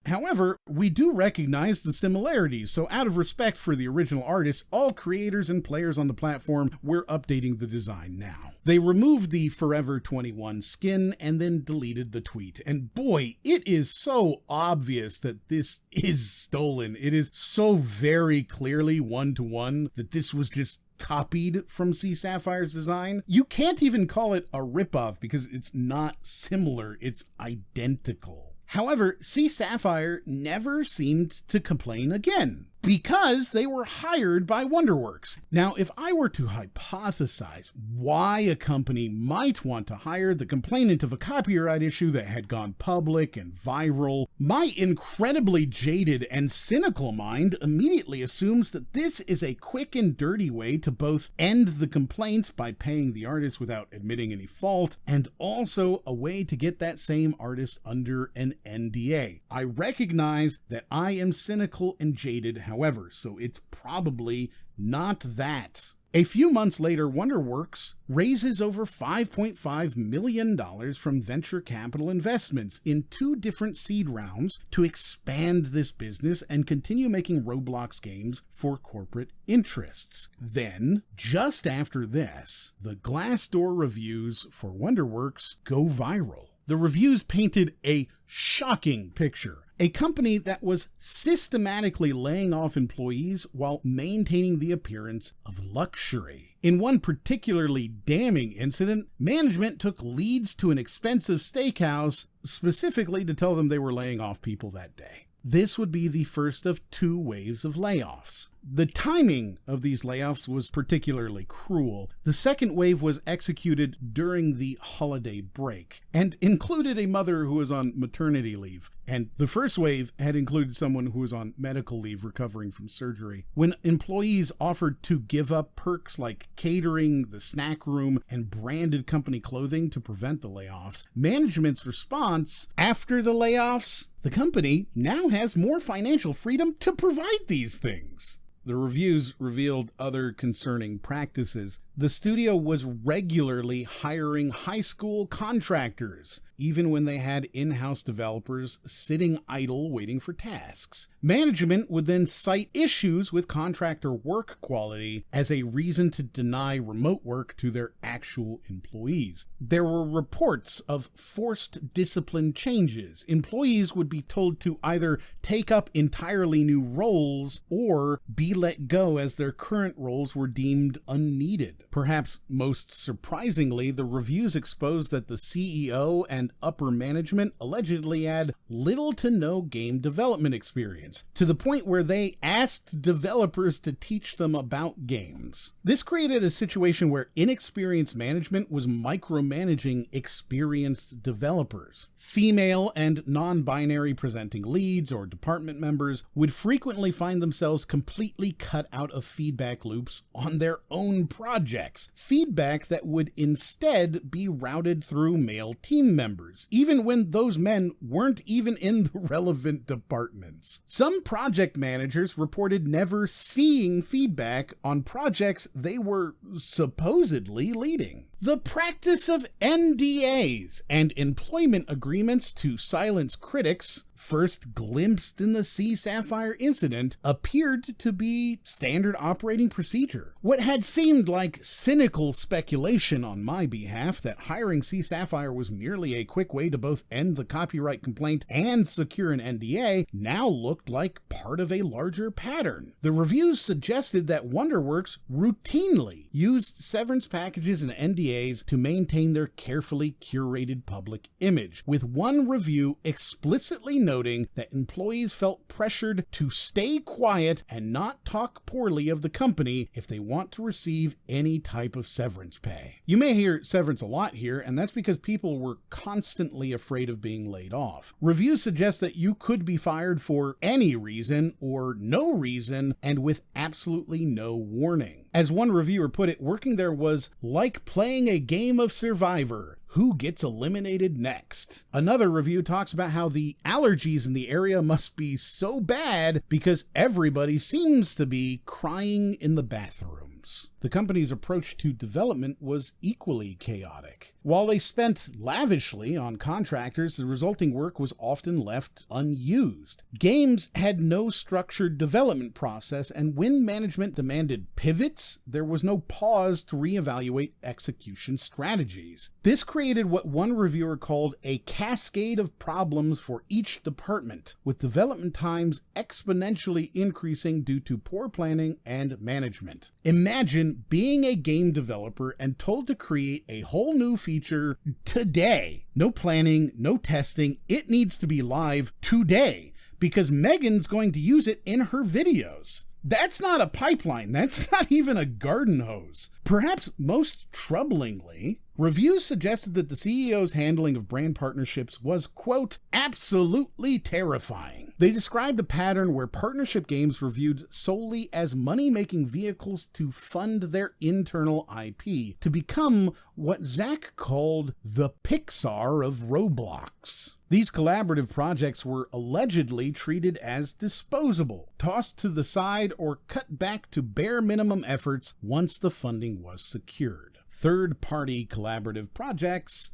Speaker 1: However, we do recognize the similarities, so out of respect for the original artists, all creators and players on the platform were updating the design now. They removed the Forever 21 skin and then deleted the tweet. And boy, it is so obvious that this is stolen. It is so very clearly one-to-one that this was just copied from C. Sapphire's design. You can't even call it a ripoff because it's not similar, it's identical. However, C. Sapphire never seemed to complain again, because they were hired by WonderWorks. Now, if I were to hypothesize why a company might want to hire the complainant of a copyright issue that had gone public and viral, my incredibly jaded and cynical mind immediately assumes that this is a quick and dirty way to both end the complaints by paying the artist without admitting any fault, and also a way to get that same artist under an NDA. I recognize that I am cynical and jaded, however, so it's probably not that. A few months later, WonderWorks raises over $5.5 million from venture capital investments in 2 different seed rounds to expand this business and continue making Roblox games for corporate interests. Then, just after this, the Glassdoor reviews for WonderWorks go viral. The reviews painted a shocking picture. A company that was systematically laying off employees while maintaining the appearance of luxury. In one particularly damning incident, management took leads to an expensive steakhouse specifically to tell them they were laying off people that day. This would be the first of 2 waves of layoffs. The timing of these layoffs was particularly cruel. The second wave was executed during the holiday break and included a mother who was on maternity leave. And the first wave had included someone who was on medical leave recovering from surgery. When employees offered to give up perks like catering, the snack room, and branded company clothing to prevent the layoffs, management's response: after the layoffs, the company now has more financial freedom to provide these things. The reviews revealed other concerning practices. The studio was regularly hiring high school contractors, even when they had in-house developers sitting idle waiting for tasks. Management would then cite issues with contractor work quality as a reason to deny remote work to their actual employees. There were reports of forced discipline changes. Employees would be told to either take up entirely new roles or be let go as their current roles were deemed unneeded. Perhaps most surprisingly, the reviews exposed that the CEO and upper management allegedly had little to no game development experience, to the point where they asked developers to teach them about games. This created a situation where inexperienced management was micromanaging experienced developers. Female and non-binary presenting leads or department members would frequently find themselves completely cut out of feedback loops on their own projects. Feedback that would instead be routed through male team members, even when those men weren't even in the relevant departments. Some project managers reported never seeing feedback on projects they were supposedly leading. The practice of NDAs and employment agreements to silence critics, first glimpsed in the Sea Sapphire incident, appeared to be standard operating procedure. What had seemed like cynical speculation on my behalf that hiring Sea Sapphire was merely a quick way to both end the copyright complaint and secure an NDA now looked like part of a larger pattern. The reviews suggested that WonderWorks routinely used severance packages and NDAs to maintain their carefully curated public image, with one review explicitly noting that employees felt pressured to stay quiet and not talk poorly of the company if they want to receive any type of severance pay. You may hear severance a lot here, and that's because people were constantly afraid of being laid off. Reviews suggest that you could be fired for any reason or no reason and with absolutely no warning. As one reviewer put it, working there was like playing a game of Survivor. Who gets eliminated next? Another review talks about how the allergies in the area must be so bad because everybody seems to be crying in the bathrooms. The company's approach to development was equally chaotic. While they spent lavishly on contractors, the resulting work was often left unused. Games had no structured development process, and when management demanded pivots, there was no pause to reevaluate execution strategies. This created what one reviewer called a cascade of problems for each department, with development times exponentially increasing due to poor planning and management. Imagine being a game developer and told to create a whole new feature today. No planning, no testing. It needs to be live today because Megan's going to use it in her videos. That's not a pipeline. That's not even a garden hose. Perhaps most troublingly, reviews suggested that the CEO's handling of brand partnerships was, quote, absolutely terrifying. They described a pattern where partnership games were viewed solely as money-making vehicles to fund their internal IP, to become what Zach called the Pixar of Roblox. These collaborative projects were allegedly treated as disposable, tossed to the side, or cut back to bare minimum efforts once the funding was secured. Third-party collaborative projects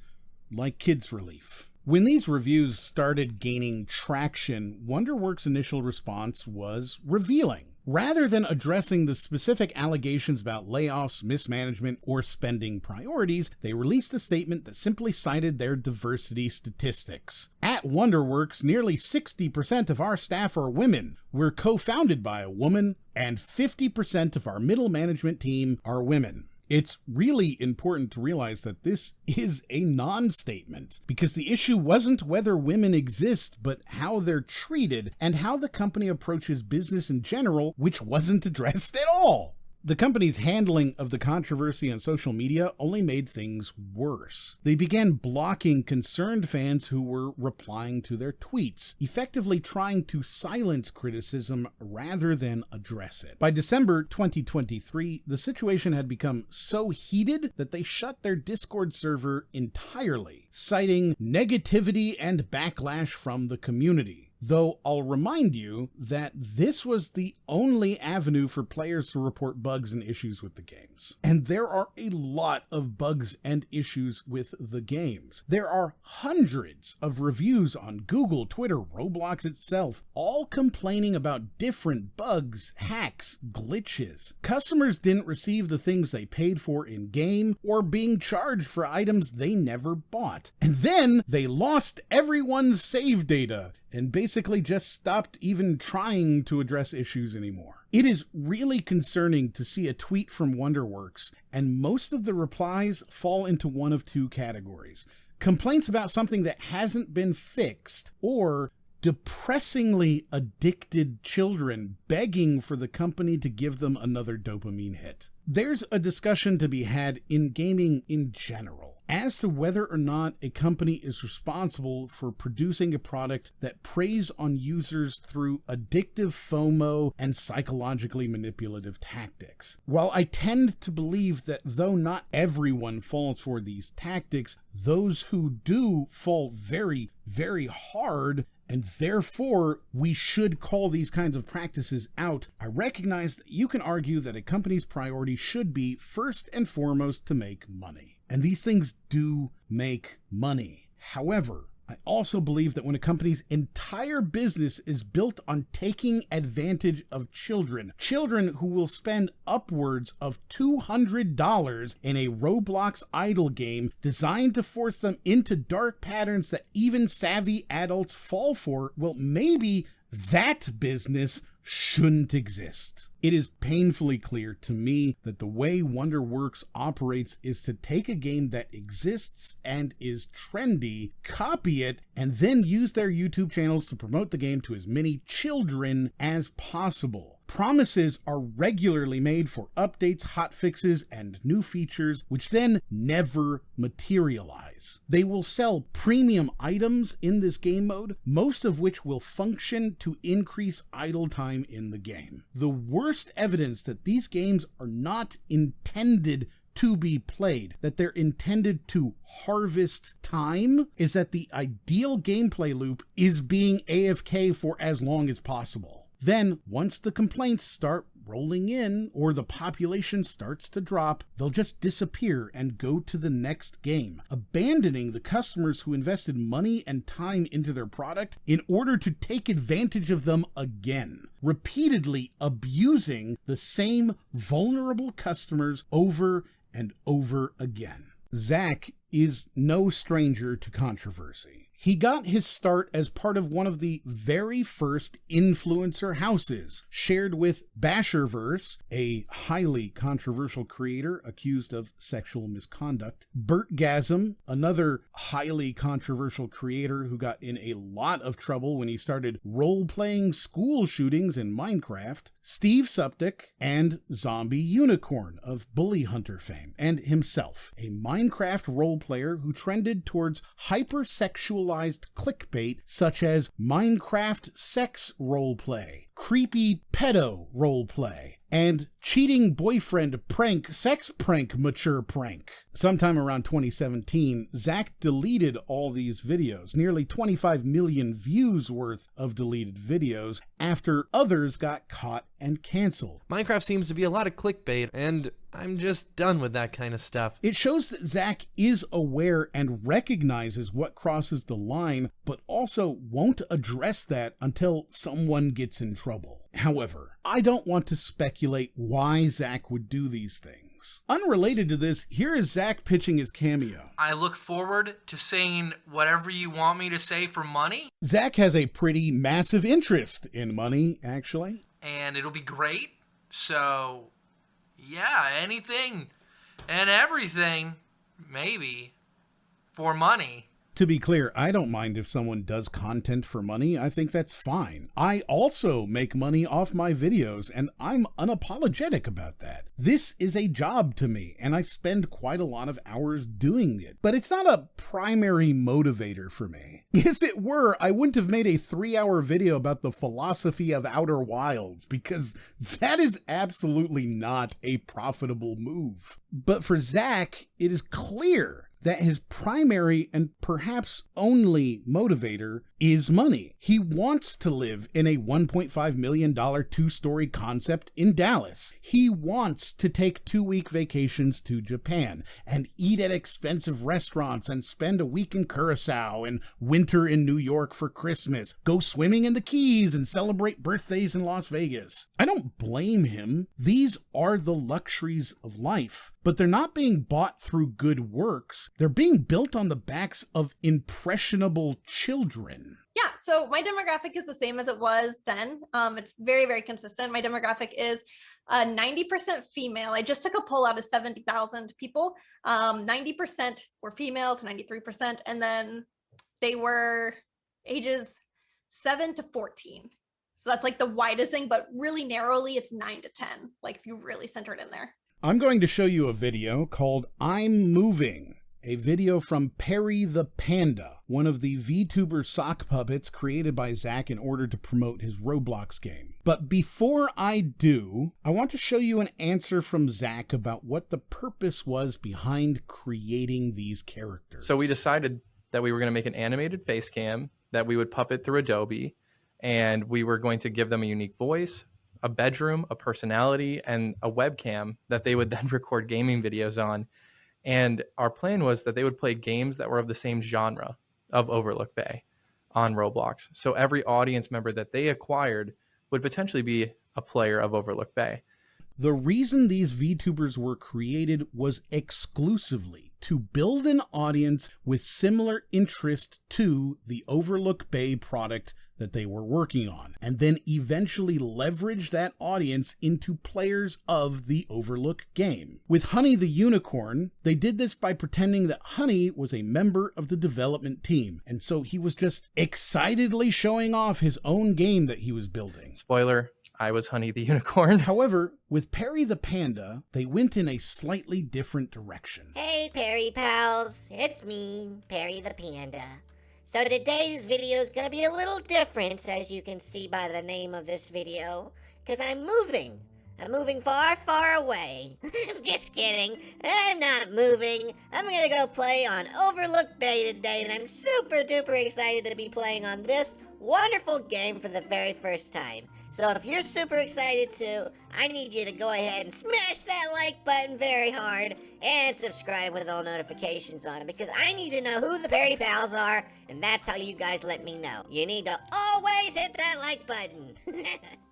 Speaker 1: like Kids Relief. When these reviews started gaining traction, WonderWorks' initial response was revealing. Rather than addressing the specific allegations about layoffs, mismanagement, or spending priorities, they released a statement that simply cited their diversity statistics. At WonderWorks, nearly 60% of our staff are women. We're co-founded by a woman, and 50% of our middle management team are women. It's really important to realize that this is a non-statement, because the issue wasn't whether women exist, but how they're treated and how the company approaches business in general, which wasn't addressed at all. The company's handling of the controversy on social media only made things worse. They began blocking concerned fans who were replying to their tweets, effectively trying to silence criticism rather than address it. By December 2023, the situation had become so heated that they shut their Discord server entirely, citing negativity and backlash from the community. Though I'll remind you that this was the only avenue for players to report bugs and issues with the games. And there are a lot of bugs and issues with the games. There are hundreds of reviews on Google, Twitter, Roblox itself, all complaining about different bugs, hacks, glitches. Customers didn't receive the things they paid for in-game, or being charged for items they never bought. And then they lost everyone's save data, and basically just stopped even trying to address issues anymore. It is really concerning to see a tweet from WonderWorks, and most of the replies fall into one of two categories: complaints about something that hasn't been fixed, or depressingly addicted children begging for the company to give them another dopamine hit. There's a discussion to be had in gaming in general as to whether or not a company is responsible for producing a product that preys on users through addictive FOMO and psychologically manipulative tactics. While I tend to believe that though not everyone falls for these tactics, those who do fall very, very hard, and therefore we should call these kinds of practices out, I recognize that you can argue that a company's priority should be first and foremost to make money. And these things do make money. However, I also believe that when a company's entire business is built on taking advantage of children who will spend upwards of $200 in a Roblox idle game designed to force them into dark patterns that even savvy adults fall for, well, maybe that business shouldn't exist. It is painfully clear to me that the way WonderWorks operates is to take a game that exists and is trendy, copy it, and then use their YouTube channels to promote the game to as many children as possible. Promises are regularly made for updates, hotfixes, and new features, which then never materialize. They will sell premium items in this game mode, most of which will function to increase idle time in the game. The worst evidence that these games are not intended to be played, that they're intended to harvest time, is that the ideal gameplay loop is being AFK for as long as possible. Then, once the complaints start rolling in, or the population starts to drop, they'll just disappear and go to the next game, abandoning the customers who invested money and time into their product in order to take advantage of them again, repeatedly abusing the same vulnerable customers over and over again. Zach is no stranger to controversy. He got his start as part of one of the very first influencer houses, shared with Basherverse, a highly controversial creator accused of sexual misconduct, Bertgasm, another highly controversial creator who got in a lot of trouble when he started role-playing school shootings in Minecraft, Steve Suptic, and Zombie Unicorn of Bully Hunter fame, and himself, a Minecraft role player who trended towards hypersexualized clickbait such as Minecraft sex roleplay, creepy pedo roleplay, and cheating boyfriend prank, sex prank, mature prank. Sometime around 2017, Zach deleted all these videos, nearly 25 million views worth of deleted videos, after others got caught and canceled.
Speaker 2: Minecraft seems to be a lot of clickbait, and I'm just done with that kind of stuff.
Speaker 1: It shows that Zach is aware and recognizes what crosses the line, but also won't address that until someone gets in trouble. However, I don't want to speculate why Zach would do these things. Unrelated to this, here is Zach pitching his cameo.
Speaker 22: I look forward to saying whatever you want me to say for money.
Speaker 1: Zach has a pretty massive interest in money, actually.
Speaker 22: And it'll be great. So, yeah, anything and everything, maybe, for money.
Speaker 1: To be clear, I don't mind if someone does content for money. I think that's fine. I also make money off my videos, and I'm unapologetic about that. This is a job to me, and I spend quite a lot of hours doing it. But it's not a primary motivator for me. If it were, I wouldn't have made a 3-hour video about the philosophy of Outer Wilds, because that is absolutely not a profitable move. But for Zach, it is clear that his primary and perhaps only motivator is money. He wants to live in a $1.5 million 2-story concept in Dallas. He wants to take 2-week vacations to Japan and eat at expensive restaurants and spend a week in Curacao and winter in New York for Christmas, go swimming in the Keys and celebrate birthdays in Las Vegas. I don't blame him. These are the luxuries of life, but they're not being bought through good works. They're being built on the backs of impressionable children.
Speaker 21: Yeah, so my demographic is the same as it was then. It's very, very consistent. My demographic is 90% female. I just took a poll out of 70,000 people. 90% were female to 93%, and then they were ages 7 to 14. So that's like the widest thing, but really narrowly, it's 9 to 10, like if you really center it in there.
Speaker 1: I'm going to show you a video called I'm Moving, a video from Perry the Panda, one of the VTuber sock puppets created by Zach in order to promote his Roblox game. But before I do, I want to show you an answer from Zach about what the purpose was behind creating these characters.
Speaker 3: So we decided that we were going to make an animated face cam that we would puppet through Adobe, and we were going to give them a unique voice, a bedroom, a personality, and a webcam that they would then record gaming videos on. And our plan was that they would play games that were of the same genre of Overlook Bay on Roblox. So every audience member that they acquired would potentially be a player of Overlook Bay.
Speaker 1: The reason these VTubers were created was exclusively to build an audience with similar interest to the Overlook Bay product that they were working on, and then eventually leverage that audience into players of the Overlook game. With Honey the Unicorn, they did this by pretending that Honey was a member of the development team, and so he was just excitedly showing off his own game that he was building.
Speaker 3: Spoiler, I was Honey the Unicorn.
Speaker 1: However, with Perry the Panda, they went in a slightly different direction.
Speaker 18: Hey Perry pals, it's me, Perry the Panda. So today's video is going to be a little different, as you can see by the name of this video, because I'm moving. I'm moving far, far away. I'm just kidding. I'm not moving. I'm going to go play on Overlook Bay today, and I'm super duper excited to be playing on this wonderful game for the very first time. So if you're super excited too, I need you to go ahead and smash that like button very hard and subscribe with all notifications on, because I need to know who the Perry Pals are, and that's how you guys let me know. You need to always hit that like button.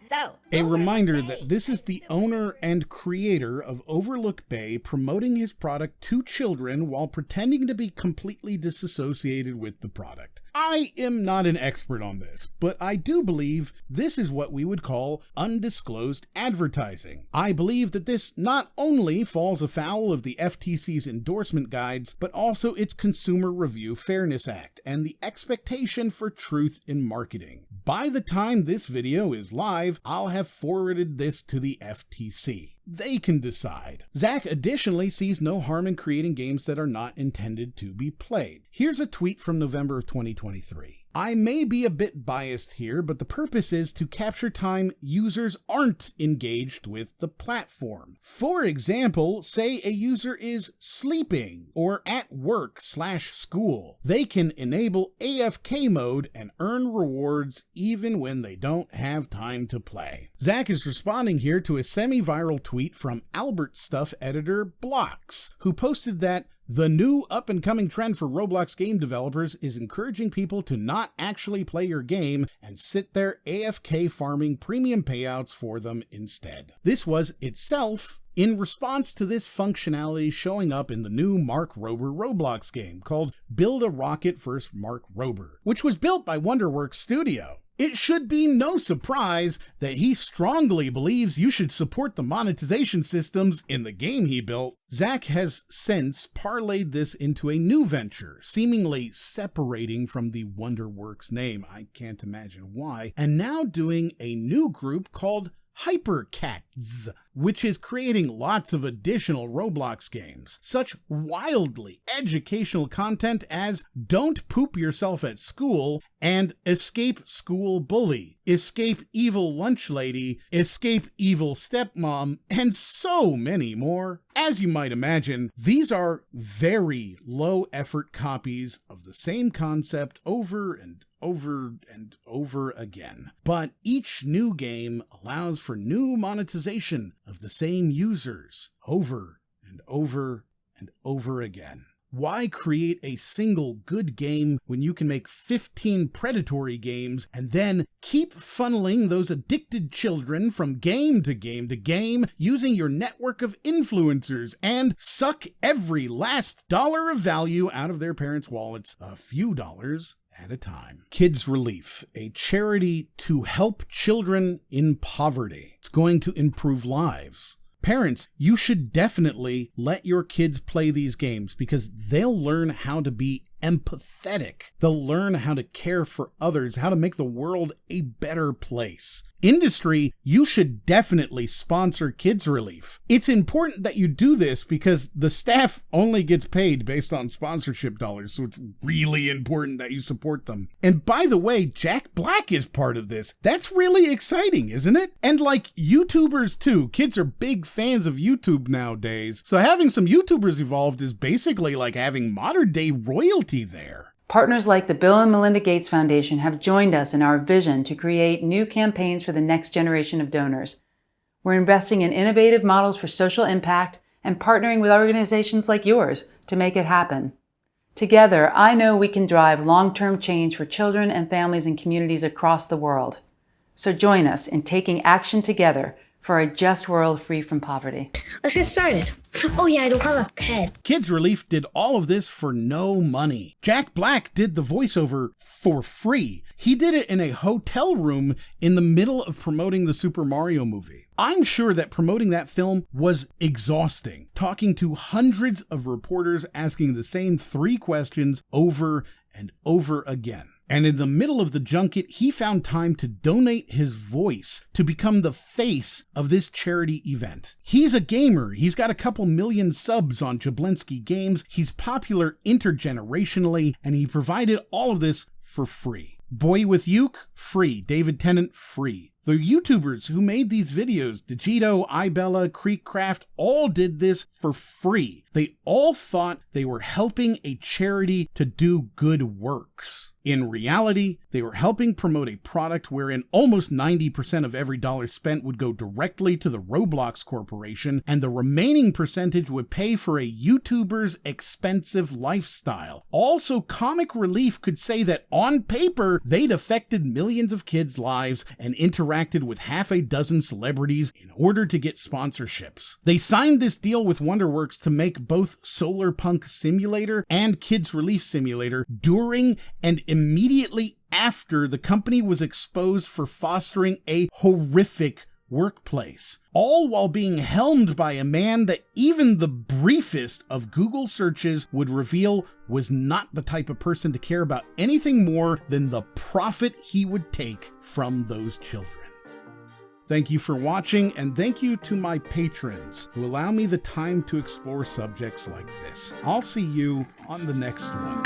Speaker 18: So,
Speaker 1: a reminder that this is the owner and creator of Overlook Bay promoting his product to children while pretending to be completely disassociated with the product. I am not an expert on this, but I do believe this is what we would call undisclosed advertising. I believe that this not only falls afoul of the FTC's endorsement guides, but also its Consumer Review Fairness Act and the expectation for truth in marketing. By the time this video is live, I'll have forwarded this to the FTC. They can decide. Zach additionally sees no harm in creating games that are not intended to be played. Here's a tweet from November of 2023. I may be a bit biased here, but the purpose is to capture time users aren't engaged with the platform. For example, say a user is sleeping or at work/school. They can enable AFK mode and earn rewards even when they don't have time to play. Zach is responding here to a semi-viral tweet from Albert Stuff editor Blocks, who posted that the new up-and-coming trend for Roblox game developers is encouraging people to not actually play your game and sit there AFK farming premium payouts for them instead. This was itself in response to this functionality showing up in the new Mark Rober Roblox game called Build a Rocket vs. Mark Rober, which was built by Wonderworks Studio. It should be no surprise that he strongly believes you should support the monetization systems in the game he built. Zach has since parlayed this into a new venture, seemingly separating from the WonderWorks name. I can't imagine why. And now doing a new group called HyperCats, which is creating lots of additional Roblox games. Such wildly educational content as Don't Poop Yourself at School and Escape School Bully, Escape Evil Lunch Lady, Escape Evil Stepmom, and so many more. As you might imagine, these are very low-effort copies of the same concept over and over and over again. But each new game allows for new monetization of the same users over and over and over again. Why create a single good game when you can make 15 predatory games and then keep funneling those addicted children from game to game to game using your network of influencers and suck every last dollar of value out of their parents' wallets a few dollars at a time? Kids Relief, a charity to help children in poverty. It's going to improve lives. Parents, you should definitely let your kids play these games because they'll learn how to be empathetic. They'll learn how to care for others, how to make the world a better place. Industry, you should definitely sponsor Kids Relief. It's important that you do this because the staff only gets paid based on sponsorship dollars, so it's really important that you support them. And by the way, Jack Black is part of this. That's really exciting, isn't it? And like YouTubers too, kids are big fans of YouTube nowadays, so having some YouTubers involved is basically like having modern day royalty there.
Speaker 11: Partners like the Bill and Melinda Gates Foundation have joined us in our vision to create new campaigns for the next generation of donors. We're investing in innovative models for social impact and partnering with organizations like yours to make it happen. Together, I know we can drive long-term change for children and families in communities across the world. So join us in taking action together for a just world free from poverty.
Speaker 13: Let's get started. Oh yeah, I don't have a pen.
Speaker 1: Kids Relief did all of this for no money. Jack Black did the voiceover for free. He did it in a hotel room in the middle of promoting the Super Mario movie. I'm sure that promoting that film was exhausting, talking to hundreds of reporters asking the same 3 questions over and over again. And in the middle of the junket, he found time to donate his voice to become the face of this charity event. He's a gamer. He's got a couple million subs on Jablinski Games. He's popular intergenerationally, and he provided all of this for free. Boy with Uke, free. David Tennant, free. The YouTubers who made these videos, Digito, iBella, Creekcraft, all did this for free. They all thought they were helping a charity to do good works. In reality, they were helping promote a product wherein almost 90% of every dollar spent would go directly to the Roblox Corporation, and the remaining percentage would pay for a YouTuber's expensive lifestyle. Also, Comic Relief could say that on paper, they'd affected millions of kids' lives and interacted with half a dozen celebrities in order to get sponsorships. They signed this deal with WonderWorks to make both Solar Punk Simulator and Kids Relief Simulator during and immediately after the company was exposed for fostering a horrific workplace, all while being helmed by a man that even the briefest of Google searches would reveal was not the type of person to care about anything more than the profit he would take from those children. Thank you for watching, and thank you to my patrons who allow me the time to explore subjects like this. I'll see you on the next one.